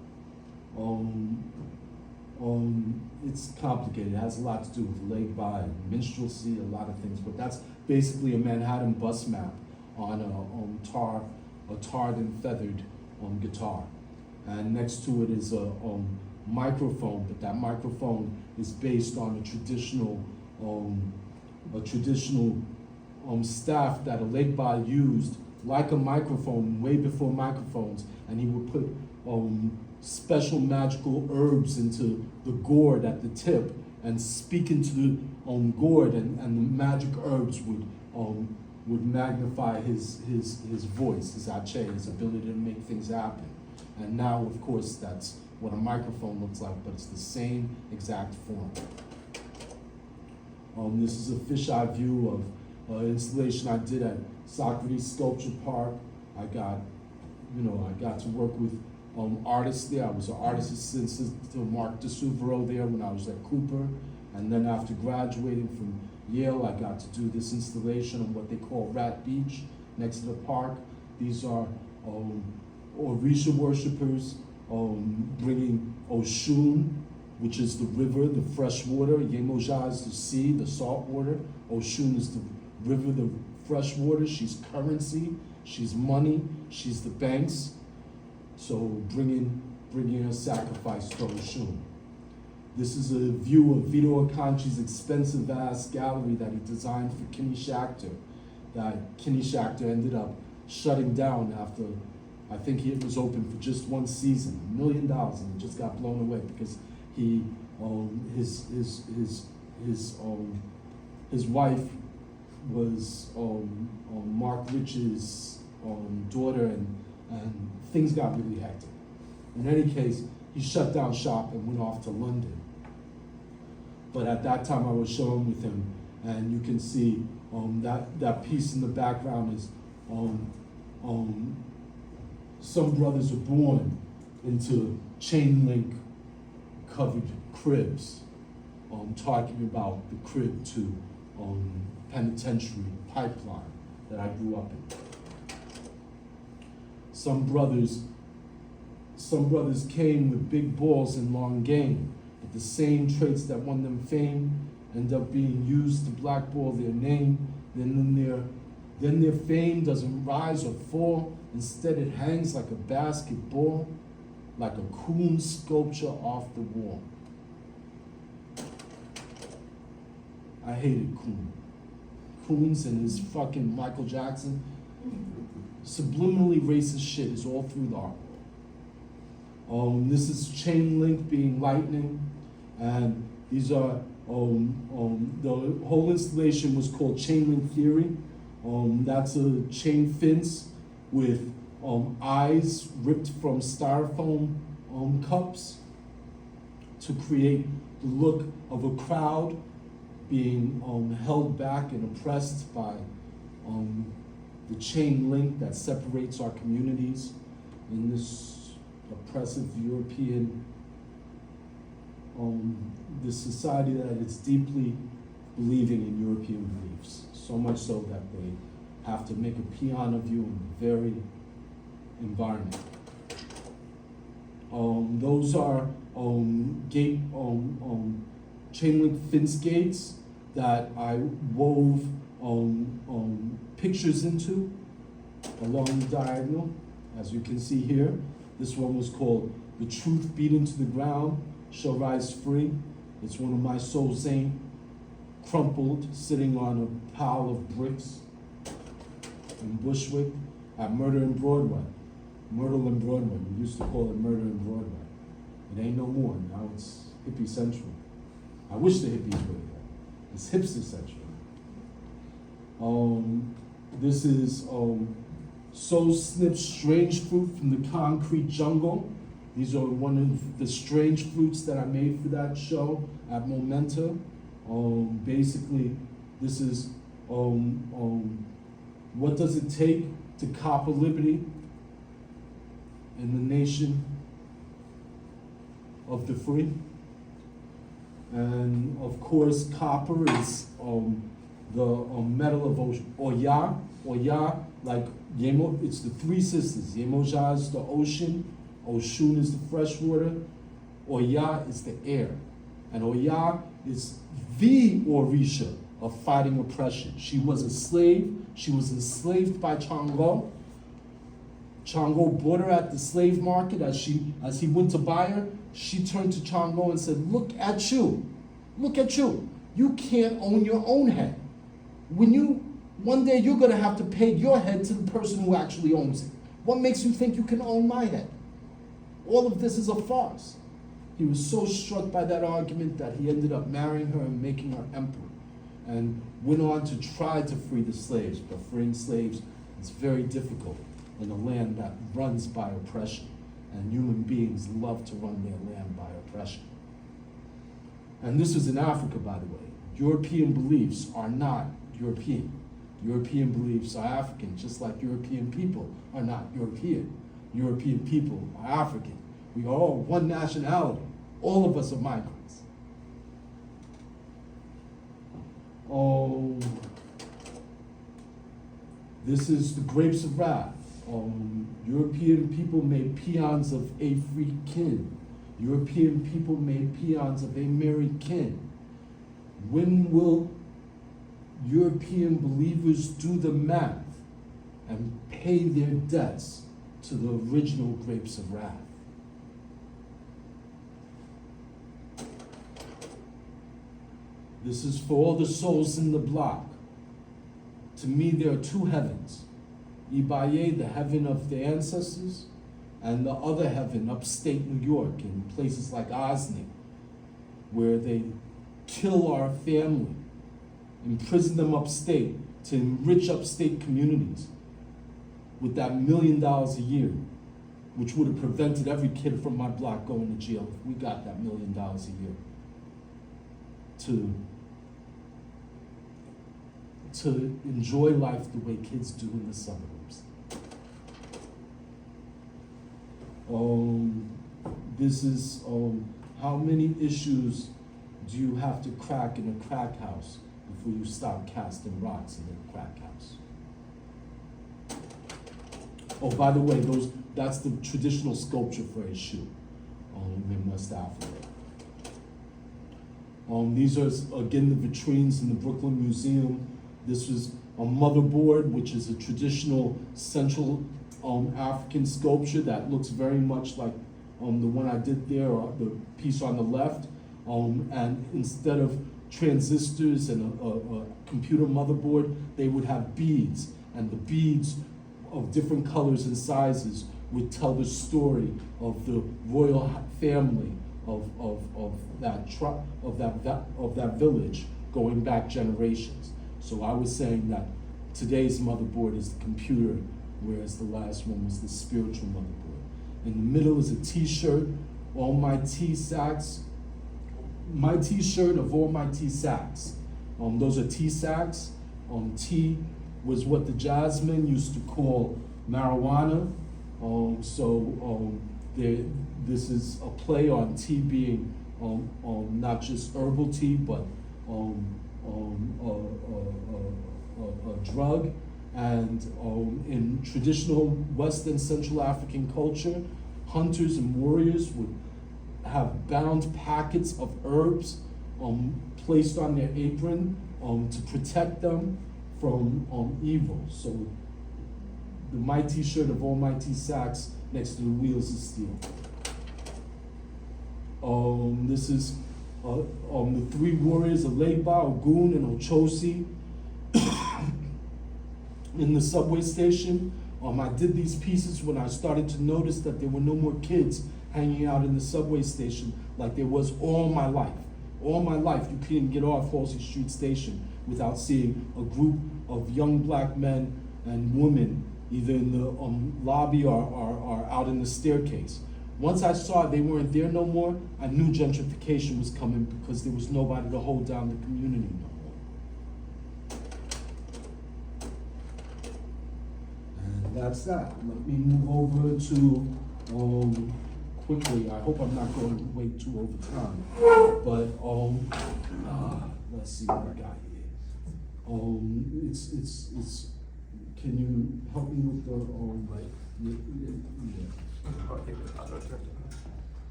It's complicated. It has a lot to do with lay-by, minstrelsy, a lot of things. But that's basically a Manhattan bus map on a tarred and feathered guitar. And next to it is a microphone, but that microphone is based on a traditional staff that a lay-by used, like a microphone, way before microphones, and he would put special magical herbs into the gourd at the tip and speak into the gourd, and the magic herbs would magnify his voice, his ache, his ability to make things happen. And now, of course, that's what a microphone looks like, but it's the same exact form. This is a fisheye view of an installation I did at Socrates Sculpture Park. I got to work with artists there. I was an artist assistant to Mark DeSuvero there when I was at Cooper. And then after graduating from Yale, I got to do this installation on what they call Rat Beach next to the park. These are Orisha worshipers bringing Oshun, which is the river, the fresh water. Yemoja is the sea, the salt water. Oshun is the river, the fresh water. She's currency, she's money, she's the banks. So bringing a sacrifice to Oshun. This is a view of Vito Akanchi's expensive ass gallery that he designed for Kinney Schachter, that Kinney Schachter ended up shutting down after, I think it was open for just one season, $1 million, and it just got blown away because he, his wife was Mark Rich's daughter, and things got really hectic. In any case, he shut down shop and went off to London. But at that time I was showing with him, and you can see that piece in the background is some brothers are born into chain link covered cribs, talking about the crib to penitentiary pipeline that I grew up in. Some brothers came with big balls and long game, but the same traits that won them fame end up being used to blackball their name. Then their fame doesn't rise or fall. Instead, it hangs like a basketball, like a coon sculpture off the wall. I hated Coon. Coons and his fucking Michael Jackson. Subliminally racist shit is all through the art. This is chain link being lightning, and these are the whole installation was called Chain Link Theory. That's a chain fence with eyes ripped from styrofoam cups to create the look of a crowd being held back and oppressed by the chain link that separates our communities in this oppressive European, this society that is deeply believing in European beliefs, so much so that they have to make a peon of you in the very environment. Those are chain link fence gates that I wove pictures into along the diagonal, as you can see here. This one was called The Truth Beat Into the Ground, Shall Rise Free. It's one of my Soul Saint, crumpled, sitting on a pile of bricks in Bushwick at Murder in Broadway. Myrtle and Broadway. We used to call it Murder in Broadway. It ain't no more. Now it's hippie central. I wish the hippies were there. It's hipster central. This is Soul Snip's Strange Fruit from the Concrete Jungle. These are one of the strange fruits that I made for that show at Momenta. Basically, this is what does it take to copper liberty in the nation of the free? And of course, copper is the metal of Oya. Oya, like Yemo, it's the three sisters. Yemoja is the ocean, Oshun is the fresh water, Oya is the heir. And Oya is the Orisha of fighting oppression. She was a slave. She was enslaved by Chango. Chango bought her at the slave market. As he went to buy her, she turned to Chango and said, look at you. Look at you. You can't own your own head. One day you're gonna have to pay your head to the person who actually owns it. What makes you think you can own my head? All of this is a farce. He was so struck by that argument that he ended up marrying her and making her emperor, and went on to try to free the slaves. But freeing slaves is very difficult in a land that runs by oppression, and human beings love to run their land by oppression. And this was in Africa, by the way. European beliefs are not European. European beliefs are African, just like European people are not European. European people are African. We are all one nationality. All of us are migrants. This is the grapes of wrath. European people made peons of African. European people made peons of American. When will European believers do the math and pay their debts to the original grapes of wrath? This is for all the souls in the block. To me, there are two heavens. Ibaye, the heaven of the ancestors, and the other heaven, upstate New York, in places like Osney, where they kill our family, imprison them upstate to enrich upstate communities with that $1 million a year, which would have prevented every kid from my block going to jail if we got that $1 million a year to enjoy life the way kids do in the suburbs. This is how many issues do you have to crack in a crack house before you stop casting rocks in a crack house? Oh, by the way, that's the traditional sculpture for a shoe in West Africa. These are, again, the vitrines in the Brooklyn Museum. This was a motherboard, which is a traditional Central African sculpture that looks very much like the one I did there, or the piece on the left. And instead of transistors and a computer motherboard, they would have beads, and the beads of different colors and sizes would tell the story of the royal family of that village going back generations. So I was saying that today's motherboard is the computer, whereas the last one was the spiritual motherboard. In the middle is a T-shirt, all my T-sacks, my T-shirt of all my T-sacks. Those are T-sacks. T was what the jazzmen used to call marijuana. This is a play on tea being not just herbal tea, but a drug. And in traditional West and Central African culture, hunters and warriors would have bound packets of herbs placed on their apron to protect them from evil. So the mighty shirt of all mighty sacks next to the wheels of steel. This is the three warriors, Aleba, Ogun, and Ochosi, in the subway station. I did these pieces when I started to notice that there were no more kids hanging out in the subway station like there was all my life. All my life, you couldn't get off Halsey Street Station without seeing a group of young black men and women either in the lobby or out in the staircase. Once I saw they weren't there no more, I knew gentrification was coming because there was nobody to hold down the community no more. And that's that. Let me move over to, quickly, I hope I'm not going way too over time, but let's see what I got here. Can you help me with the, yeah.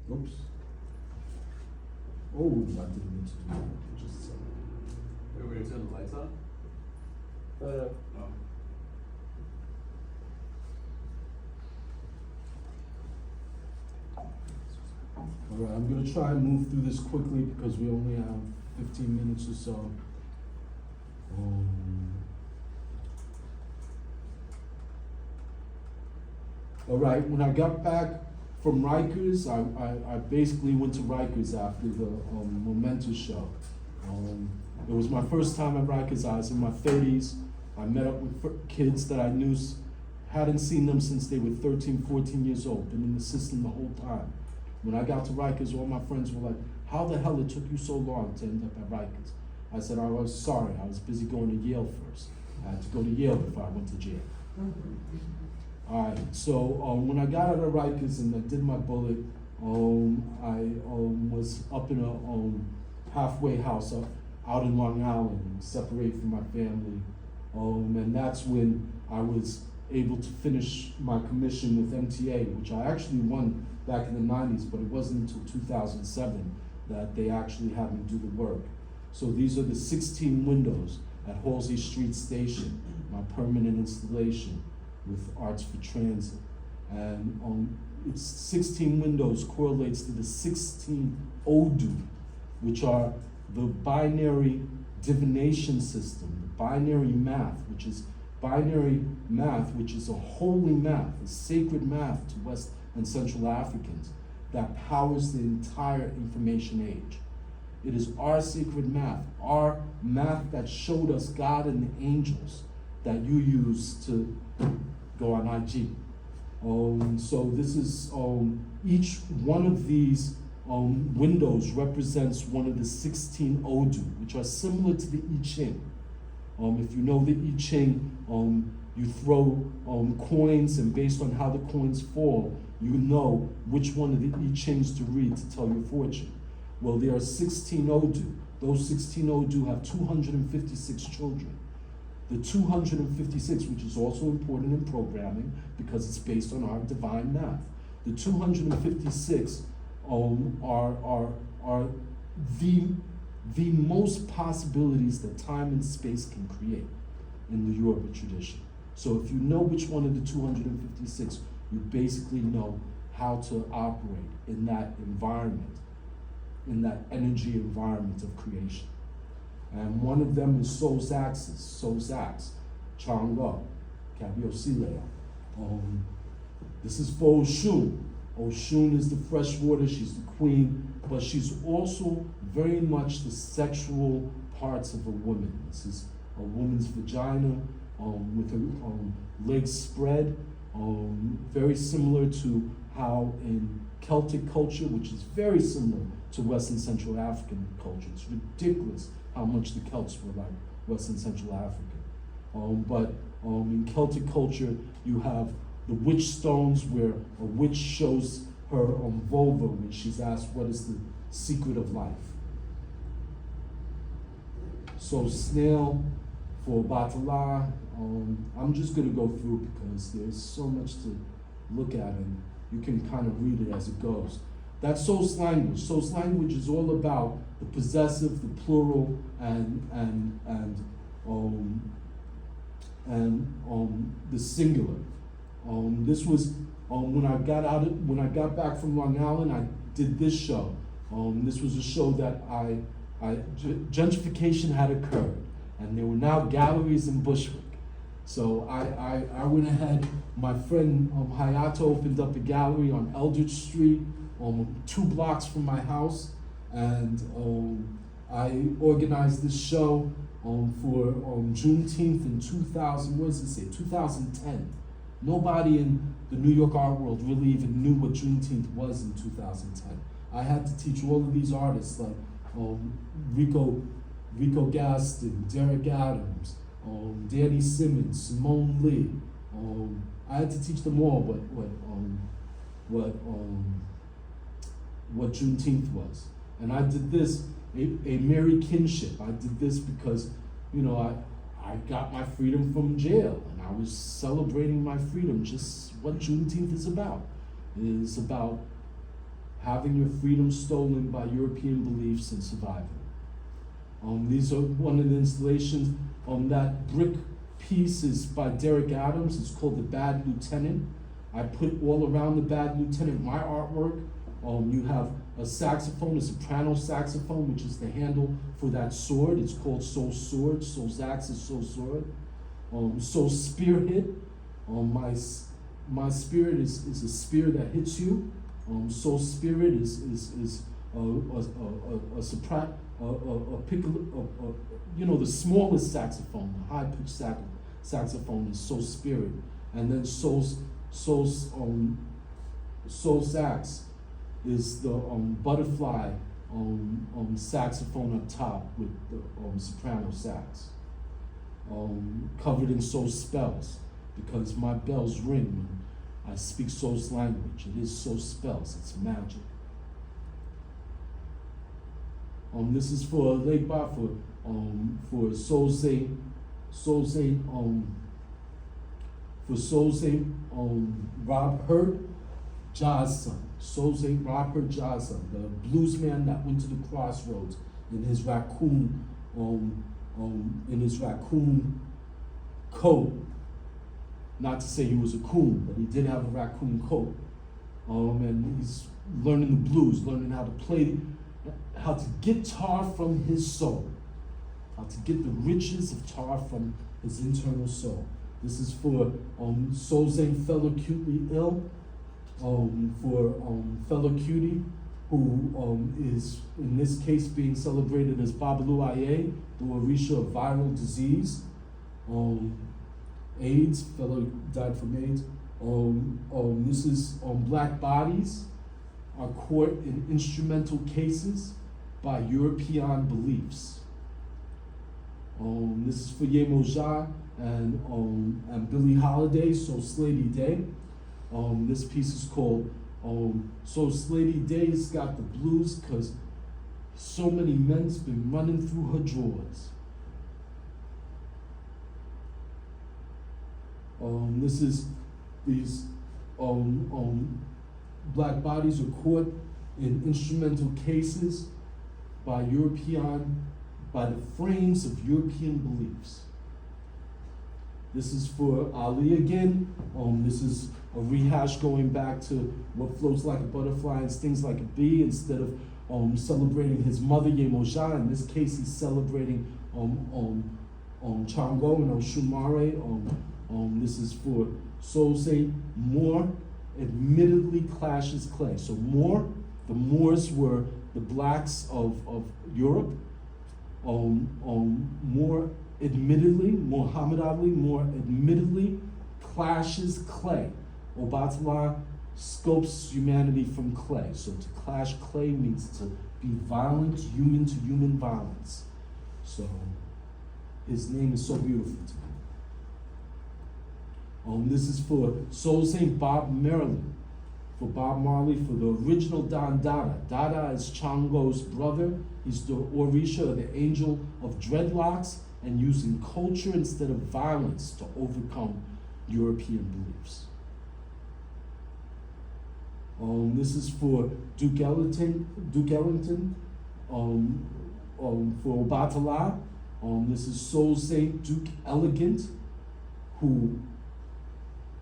Oops. Oh, I didn't mean to do that. Just a second. Wait, wait, turn the lights on? No. No. All right, I'm gonna try and move through this quickly because we only have 15 minutes or so. All right, when I got back from Rikers, I basically went to Rikers after the Momentous show. It was my first time at Rikers. I was in my 30s. I met up with kids that I knew, hadn't seen them since they were 13, 14 years old, been in the system the whole time. When I got to Rikers, all my friends were like, how the hell it took you so long to end up at Rikers? I said, I was sorry, I was busy going to Yale first. I had to go to Yale before I went to jail. All right, so when I got out of Rikers and I did my bullet, I was up in a halfway house out in Long Island, separated from my family. And that's when I was able to finish my commission with MTA, which I actually won back in the 90s, but it wasn't until 2007 that they actually had me do the work. So these are the 16 windows at Halsey Street Station, my permanent installation with Arts for Transit. And it's 16 windows correlates to the 16 Odu, which are the binary divination system, the binary math, which is a holy math, a sacred math to West and Central Africans that powers the entire information age. It is our sacred math, our math that showed us God and the angels that you use to go on IG. So this is, each one of these windows represents one of the 16 Odu, which are similar to the I Ching. If you know the I Ching, you throw coins, and based on how the coins fall, you know which one of the I Chings to read to tell your fortune. Well, there are 16 Odu. Those 16 Odu have 256 children. The 256, which is also important in programming because it's based on our divine math. The 256 are the most possibilities that time and space can create in the Yoruba tradition. So if you know which one of the 256, you basically know how to operate in that environment, in that energy environment of creation. And one of them is Soul's Axis, Soul's Axe, Chang'o, Kabiosilea. This is for Oshun. Oshun is the fresh water, she's the queen, but she's also very much the sexual parts of a woman. This is a woman's vagina with her legs spread, very similar to how in Celtic culture, which is very similar to West and Central African culture. It's ridiculous how much the Celts were like West and Central African. But in Celtic culture, you have the witch stones where a witch shows her vulva when she's asked what is the secret of life. So snail for Batala, I'm just gonna go through because there's so much to look at and you can kind of read it as it goes. That's Soul's language. Soul's language is all about the possessive, the plural, and the singular. This was when I got back from Long Island. I did this show. This was a show that gentrification had occurred, and there were now galleries in Bushwick. So I went ahead. My friend Hayato opened up a gallery on Eldridge Street, 2 blocks from my house, and I organized this show for Juneteenth in 2010. Nobody in the New York art world really even knew what Juneteenth was in 2010. I had to teach all of these artists like Rico Gaston, Derek Adams, Danny Simmons, Simone Lee. I had to teach them all what Juneteenth was. And I did this, a merry kinship. I did this because, you know, I got my freedom from jail, and I was celebrating my freedom, just what Juneteenth is about. It is about having your freedom stolen by European beliefs and survival. These are one of the installations. That brick piece is by Derek Adams. It's called The Bad Lieutenant. I put all around The Bad Lieutenant my artwork. You have a saxophone, a soprano saxophone, which is the handle for that sword. It's called Soul's Sword. Soul's axe is Soul's sword. Soul's spearhead. My spirit is a spear that hits you. Soul's spirit is a soprano, piccolo, the smallest saxophone, the high-pitched saxophone is Soul's spirit, and then Soul's sax is the butterfly saxophone up top with the soprano sax, covered in Soul's spells, because my bells ring when I speak Soul's language. It is Soul's spells. It's magic. This is for Lake Bar for Soul Saint Rob Hurt, Jazz son. Soul Saint Rob Hurt, Jazz son, the blues man that went to the crossroads in his raccoon coat. Not to say he was a coon, but he did have a raccoon coat. And he's learning the blues, learning how to get tar from his soul, how to get the riches of tar from his internal soul. This is for Soul Saint Fellow Cutely Ill, for Fellow Cutie, who is in this case being celebrated as Babalu Aye, the Orisha of viral disease. AIDS, fellow died from AIDS. This is black bodies are caught in instrumental cases by European beliefs. This is for Yemo Ja and Billie Holiday, So Slady Day. This piece is called So Slady Day's got the blues because so many men's been running through her drawers. These black bodies are caught in instrumental cases by the frames of European beliefs. This is for Ali again. This is a rehash going back to what floats like a butterfly and stings like a bee, instead of celebrating his mother Yemoja. In this case, he's celebrating Chango and Oshumare. This is for Soul Saint Moor admittedly clashes clay. So the Moors were the blacks of Europe. Muhammad Ali more admittedly clashes clay. Obatala scopes humanity from clay. So to clash clay means to be violent, human to human violence. So his name is so beautiful to me. This is for Soul Saint Bob Maryland, for Bob Marley, for the original Don Dada. Dada is Chango's brother. He's the Orisha, the angel of dreadlocks, and using culture instead of violence to overcome European beliefs. This is for Duke Ellington, for Obatala. This is Soul Saint Duke Elegant, who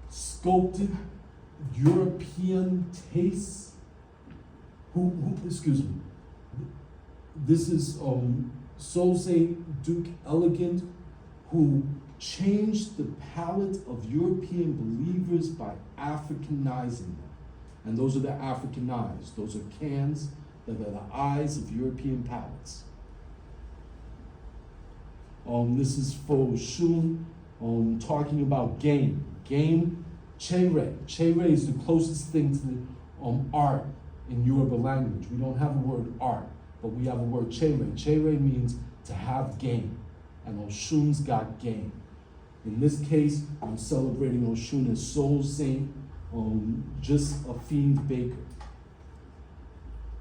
sculpted European tastes. Excuse me. This is Soul Saint Duke Elegant, who changed the palate of European believers by Africanizing them. And those are the African eyes. Those are cans that are the eyes of European palates. This is for Shun, talking about game. Game, Chere. Chere is the closest thing to art in Yoruba language. We don't have a word art, but we have a word Chere. Chere means to have game, and Oshun's got game. In this case, I'm celebrating Oshun as Soul Saint, just a fiend baker.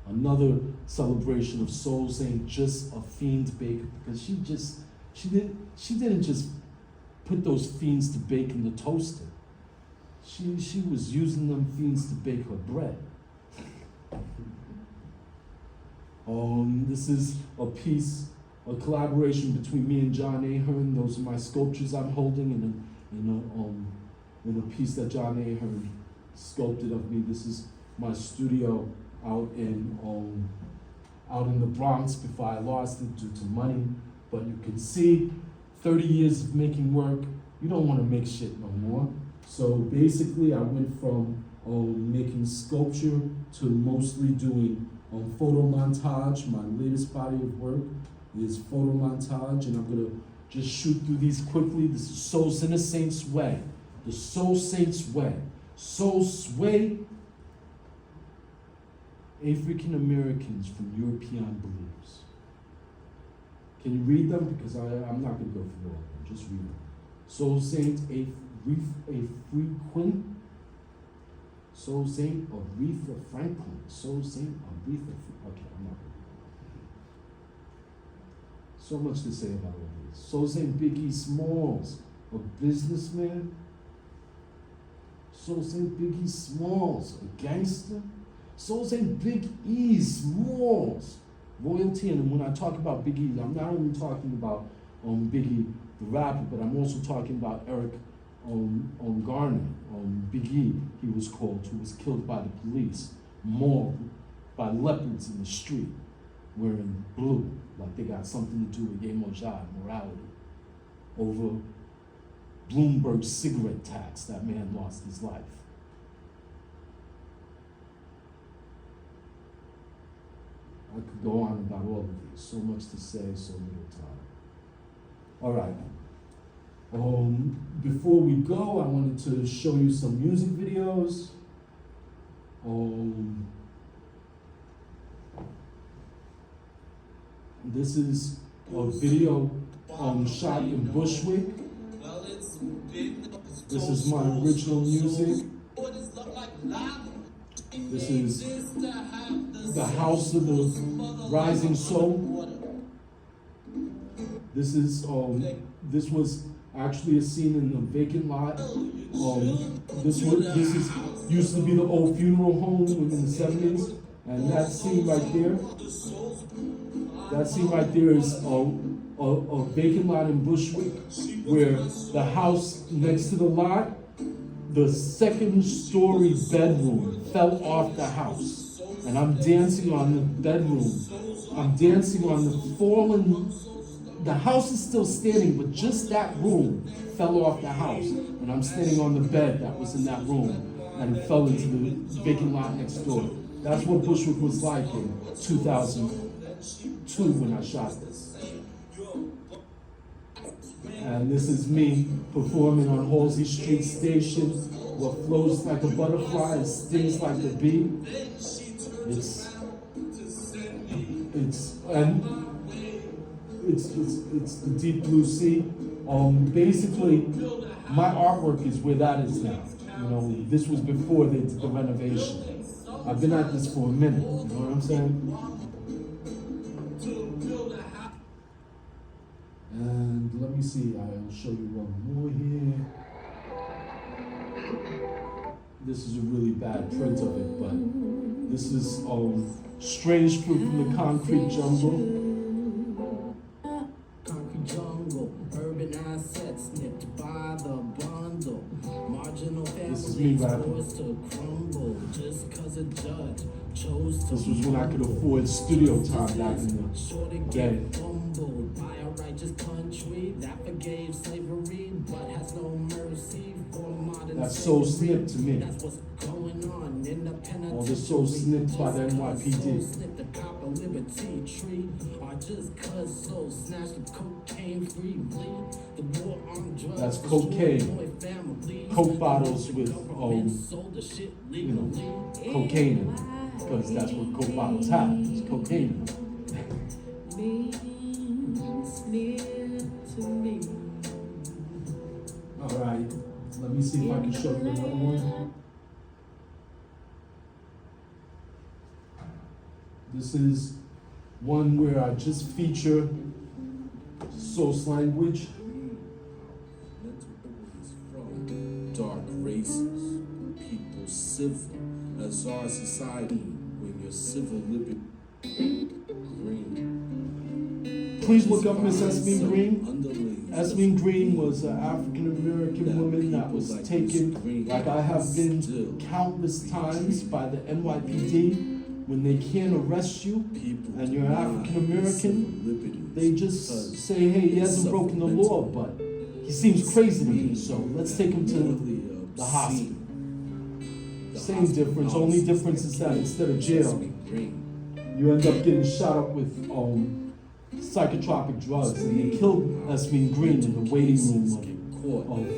Another celebration of Soul Saint, just a fiend baker, because she didn't just put those fiends to bake in the toaster. She was using them fiends to bake her bread. This is a piece, a collaboration between me and John Ahern. Those are my sculptures I'm holding in a piece that John Ahern sculpted of me. This is my studio out in the Bronx before I lost it due to money. But you can see 30 years of making work. You don't want to make shit no more. So basically I went from making sculpture to mostly doing photo montage. My latest body of work is photo montage, and I'm gonna just shoot through these quickly. This is Souls in a Saint's Way. The Soul Saint's Way. Soul Sway African Americans from European beliefs. Can you read them? Because I'm not gonna go through all of them, just read them. Soul Saint a frequent. Soul Saint Aretha Franklin. Soul Saint Aretha Franklin. Okay, I'm not gonna. So much to say about all this. Soul Saint Biggie Smalls, a businessman. Soul Saint Biggie Smalls, a gangster. Soul Saint Big E Smalls, royalty. And when I talk about Big E, I'm not only talking about Biggie the rapper, but I'm also talking about Eric Garner, Big E, he was called, who was killed by the police, mauled by leopards in the street, wearing blue, like they got something to do with Yemoja, morality, over Bloomberg cigarette tax. That man lost his life. I could go on about all of these. So much to say, so little time. All right. Before we go, I wanted to show you some music videos. This is a video shot in Bushwick. This is my original music. This is the House of the Rising Soul. This is this was actually a scene in a vacant lot. This used to be the old funeral home in the 70s, and that scene right there is a vacant lot in Bushwick, where the house next to the lot, the second-story bedroom fell off the house, and I'm dancing on the bedroom. I'm dancing on the fallen. The house is still standing, but just that room fell off the house. And I'm standing on the bed that was in that room, and it fell into the vacant lot next door. That's what Bushwick was like in 2002 when I shot this. And this is me performing on Halsey Street Station, what flows like a butterfly and stings like a bee. It's the deep blue sea. Basically, my artwork is where that is now. You know, this was before they did the renovation. I've been at this for a minute, you know what I'm saying? And let me see, I'll show you one more here. This is a really bad print of it, but this is Strange Fruit from the Concrete Jungle. Urban assets nipped by the bundle. Marginal families forced to crumble just cause a judge chose to. This was when I could afford studio time back in the day. Fumbled by a righteous country that forgave slavery but has no mercy for modern. That's so snipped to me. That's what's going on in the penitentiary. All the soul snipped by the NYPD. Snipped the copper liberty tree. Or just cause soul snatched the cocaine free. The war on drugs. That's cocaine. Coke bottles with cocaine in it. Because that's what Coke bottles have. It's cocaine in it. All right, let me see if I can show you another one. This is one where I just feature source language. Dark races, people civil, as our society, when your civil liberty. Please look up Miss Esmeen Green. Esmeen Green was an African American woman that was taken, like I have been countless times, by the NYPD. When they can't arrest you and you're African American, they just say, hey, he hasn't broken the law, but he seems crazy to me, so let's take him to the hospital. Same difference, only difference is that instead of jail, you end up getting shot up with psychotropic drugs, and they killed Esmeen Green in the waiting room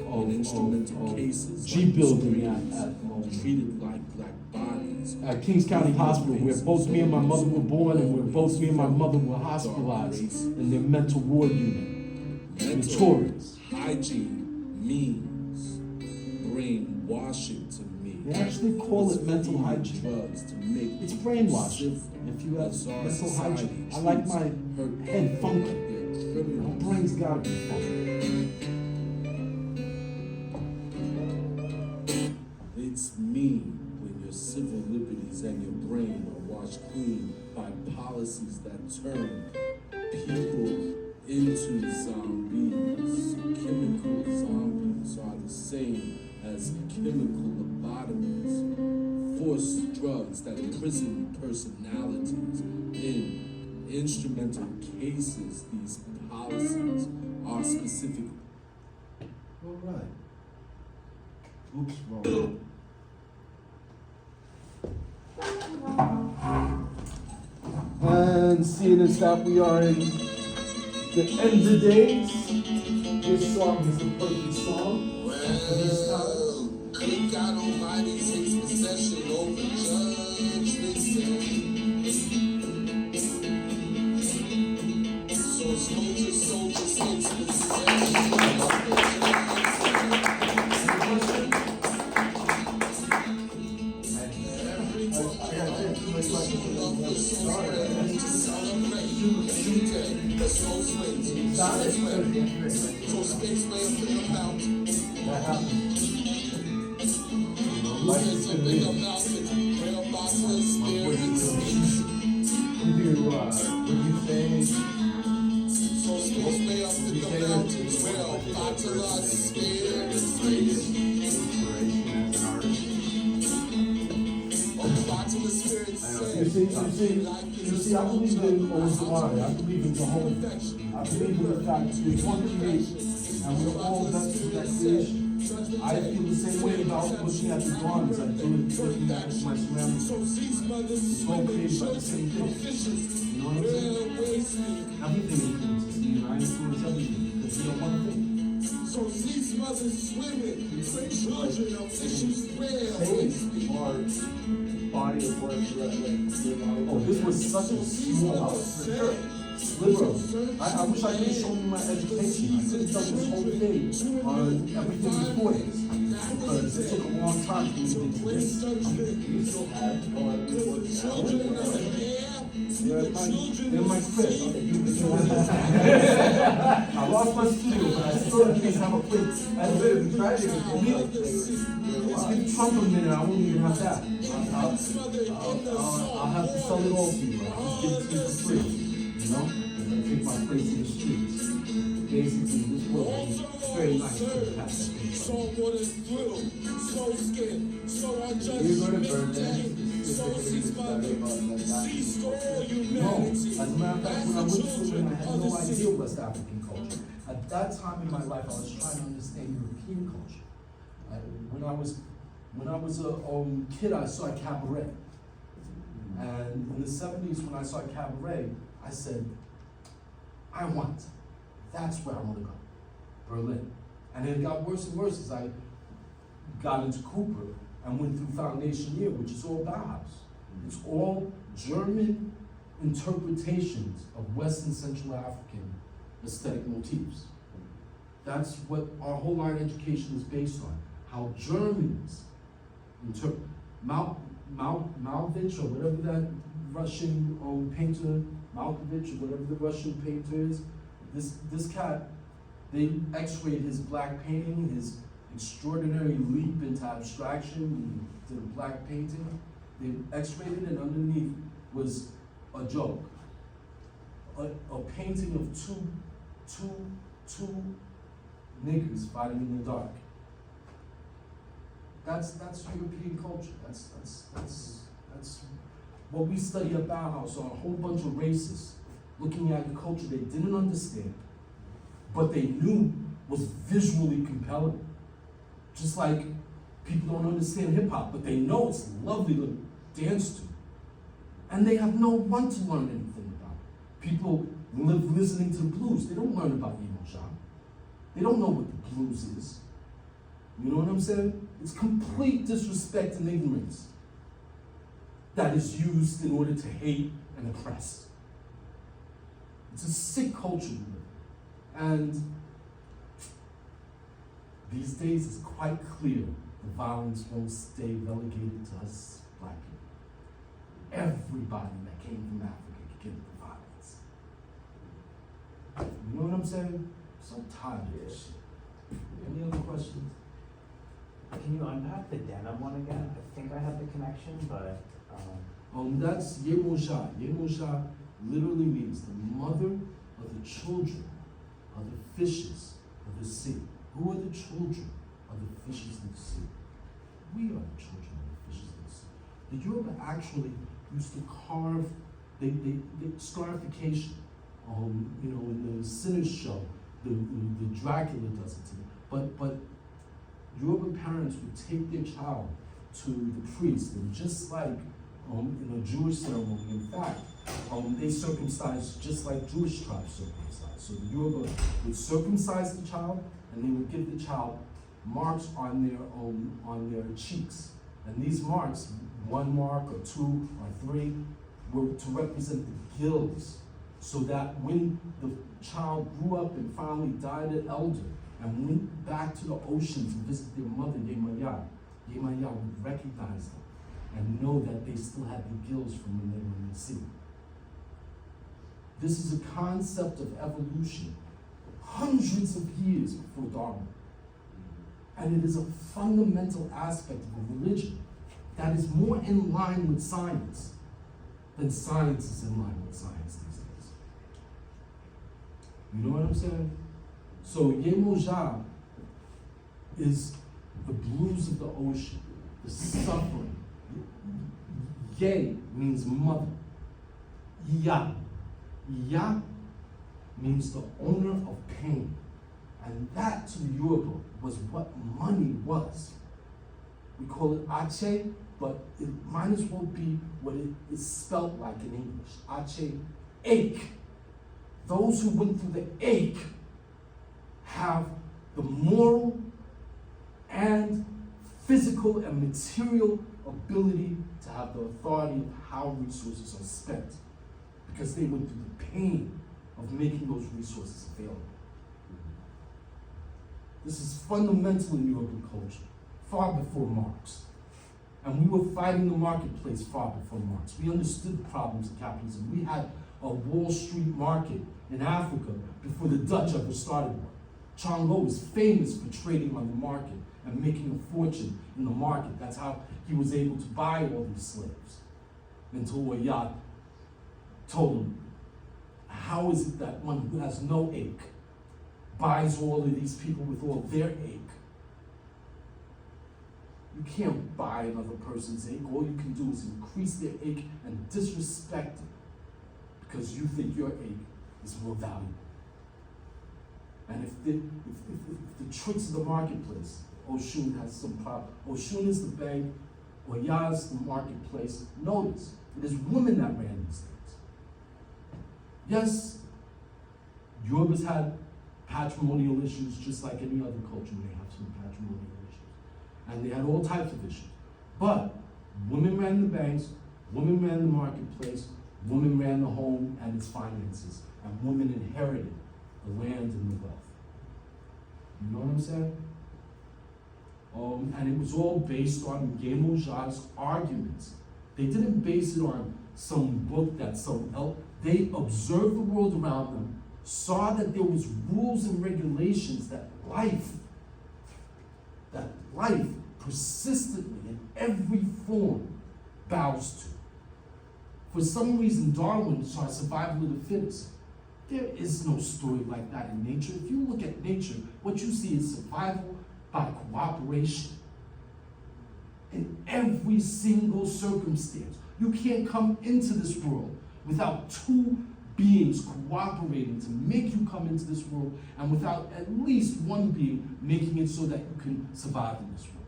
of G building at Kings County Hospital, where both me and my mother were born, and where both me and my mother were hospitalized in their mental ward unit. Notorious. Hygiene means brainwashing to me. They actually call it mental hygiene. Drugs to make it's brainwashing. If you have mental hygiene, I like my head funky. My brain's gotta be funky. It's mean when your civil liberties and your brain are washed clean by policies that turn people into zombies. Chemical zombies are the same as chemical lobotomies, forced drugs that imprison personalities. In instrumental cases, these policies are specific. All right. Oops, wrong. And seeing as that we are in the end of days, this song is the perfect song for this time. Good God Almighty takes possession over judgment day. So soldiers takes possession over the soul swings, so space way up in the mountain. That happens. Moving to bigger mountains, where bosses spirits. What you say? So space way up in the mountains, where bottomless spirits raise. Bottomless spirits You see, I believe in Ozamari. I believe in Jehovah. I believe in the fact that there's one creation, and we're all vested in that creation. I feel the same way about looking at the dawn as I do looking at my surroundings. It's all created by the same thing. You know what I'm saying? Everything influences me, and I influence everything because we are one thing. So these mothers, women, great children of issues square. Body of work, Oh, this was such a small liberal. I wish I could have shown you my education. I could have done this whole thing on everything before this. Because it took a long time for me to get to this. You still have they're in my crib. I lost my studio, but I still at least have a place. I have a bit of tragedy. Give Trump a minute, I won't even have that. I'll have to sell it all to you. I'll just give it to you for free. You know? And take my place in the streets. Basically, this world is very nice to have that thing. You're going to burn them. No, as a matter of fact, when I went through it, I had no idea West African culture. At that time in my life, I was trying to understand European culture. When I was a kid, I saw a cabaret. And in the 70s, when I saw a cabaret, I said, that's where I want to go, Berlin. And it got worse and worse as I got into Cooper and went through foundation year, which is all Bauhaus. It's all German interpretations of West and Central African aesthetic motifs. That's what our whole art education is based on. How Germans interpret Malkovich or whatever that Russian painter, Malkovich or whatever the Russian painter is. This cat, they x-rayed his black painting, his extraordinary leap into abstraction. He did a black painting. They x-rayed it, and underneath was a joke. a painting of two niggers fighting in the dark. That's European culture. That's what we study at Bauhaus, are a whole bunch of racists looking at a culture they didn't understand, but they knew was visually compelling. Just like people don't understand hip hop, but they know it's lovely to dance to. And they have no one to learn anything about it. People live listening to the blues. They don't learn about Yemosha. They don't know what the blues is. You know what I'm saying? It's complete disrespect and ignorance that is used in order to hate and oppress. It's a sick culture we live in. And these days it's quite clear the violence won't stay relegated to us black people. Everybody that came from Africa could get the violence. You know what I'm saying? So tired of this shit. Any other questions? Can you unpack the denim one again? I think I have the connection, but That's Yemosha. Yemosha literally means the mother of the children of the fishes of the sea. Who are the children of the fishes of the sea? We are the children of the fishes of the sea. The Yoruba actually used to carve, they scarification. In the Sinner's show, the Dracula does it to them. But Yoruba parents would take their child to the priest, and just like in a Jewish ceremony, in fact, they circumcised just like Jewish tribes circumcised. So the Yoruba would circumcise the child, and they would give the child marks on their cheeks. And these marks, 1 mark or 2 or 3, were to represent the gills, so that when the child grew up and finally died an elder and went back to the ocean to visit their mother, Yemaya would recognize them and know that they still had the gills from when they were in the sea. This is a concept of evolution hundreds of years before Darwin. And it is a fundamental aspect of a religion that is more in line with science than science is in line with science these days. You know what I'm saying? So Yemosha is the blues of the ocean, the suffering. Ye means mother. Ya. Ya means the owner of pain. And that to the Yoruba was what money was. We call it ache, but it might as well be what it is spelt like in English. Ache, ache. Those who went through the ache have the moral and physical and material ability to have the authority of how resources are spent, because they went through the pain of making those resources available. This is fundamental in European culture, far before Marx. And we were fighting the marketplace far before Marx. We understood the problems of capitalism. We had a Wall Street market in Africa before the Dutch ever started one. Chongo was famous for trading on the market and making a fortune in the market. That's how he was able to buy all these slaves. Until Oyat told him, how is it that one who has no ache buys all of these people with all their ache? You can't buy another person's ache. All you can do is increase their ache and disrespect it because you think your ache is more valuable. And if the tricks of the marketplace, Oshun has some problem. Oshun is the bank, Oya is the marketplace. Notice, it is women that ran these things. Yes, Yorubas had patrimonial issues just like any other culture may have some patrimonial issues. And they had all types of issues. But women ran the banks, women ran the marketplace, women ran the home and its finances, and women inherited the land and the wealth. You know what I'm saying? And it was all based on Yemosha's arguments. They didn't base it on some book that some else. They observed the world around them, saw that there was rules and regulations that life persistently in every form bows to. For some reason, Darwin saw survival of the fittest. There is no story like that in nature. If you look at nature, what you see is survival by cooperation. In every single circumstance, you can't come into this world without two beings cooperating to make you come into this world, and without at least one being making it so that you can survive in this world.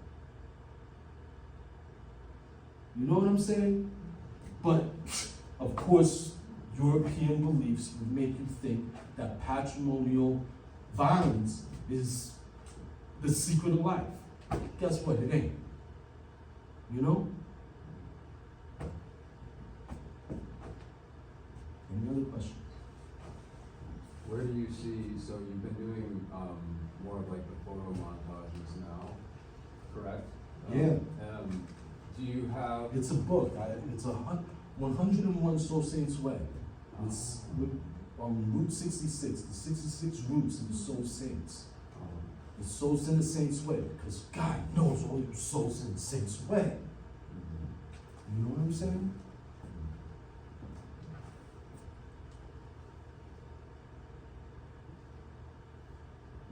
You know what I'm saying? But, of course, European beliefs would make you think that patrimonial violence is the secret of life. Guess what? It ain't. You know? Any other questions? Where do you see, so you've been doing more of like the photo montages now, correct? Yeah. Do you have, It's a book. It's 101 Soul Saints Way. It's on Route 66, the 66 routes of the Soul Saints. The souls in the Saints' way, because God knows all you souls in the Saints' way. You know what I'm saying?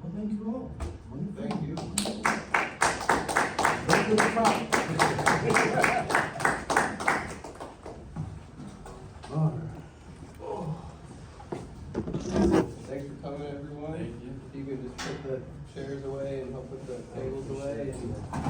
Well, thank you all. thank you. Very good crowd. All right. Thanks for coming, everyone. Thank you. If you could just put the chairs away and help put the tables away. And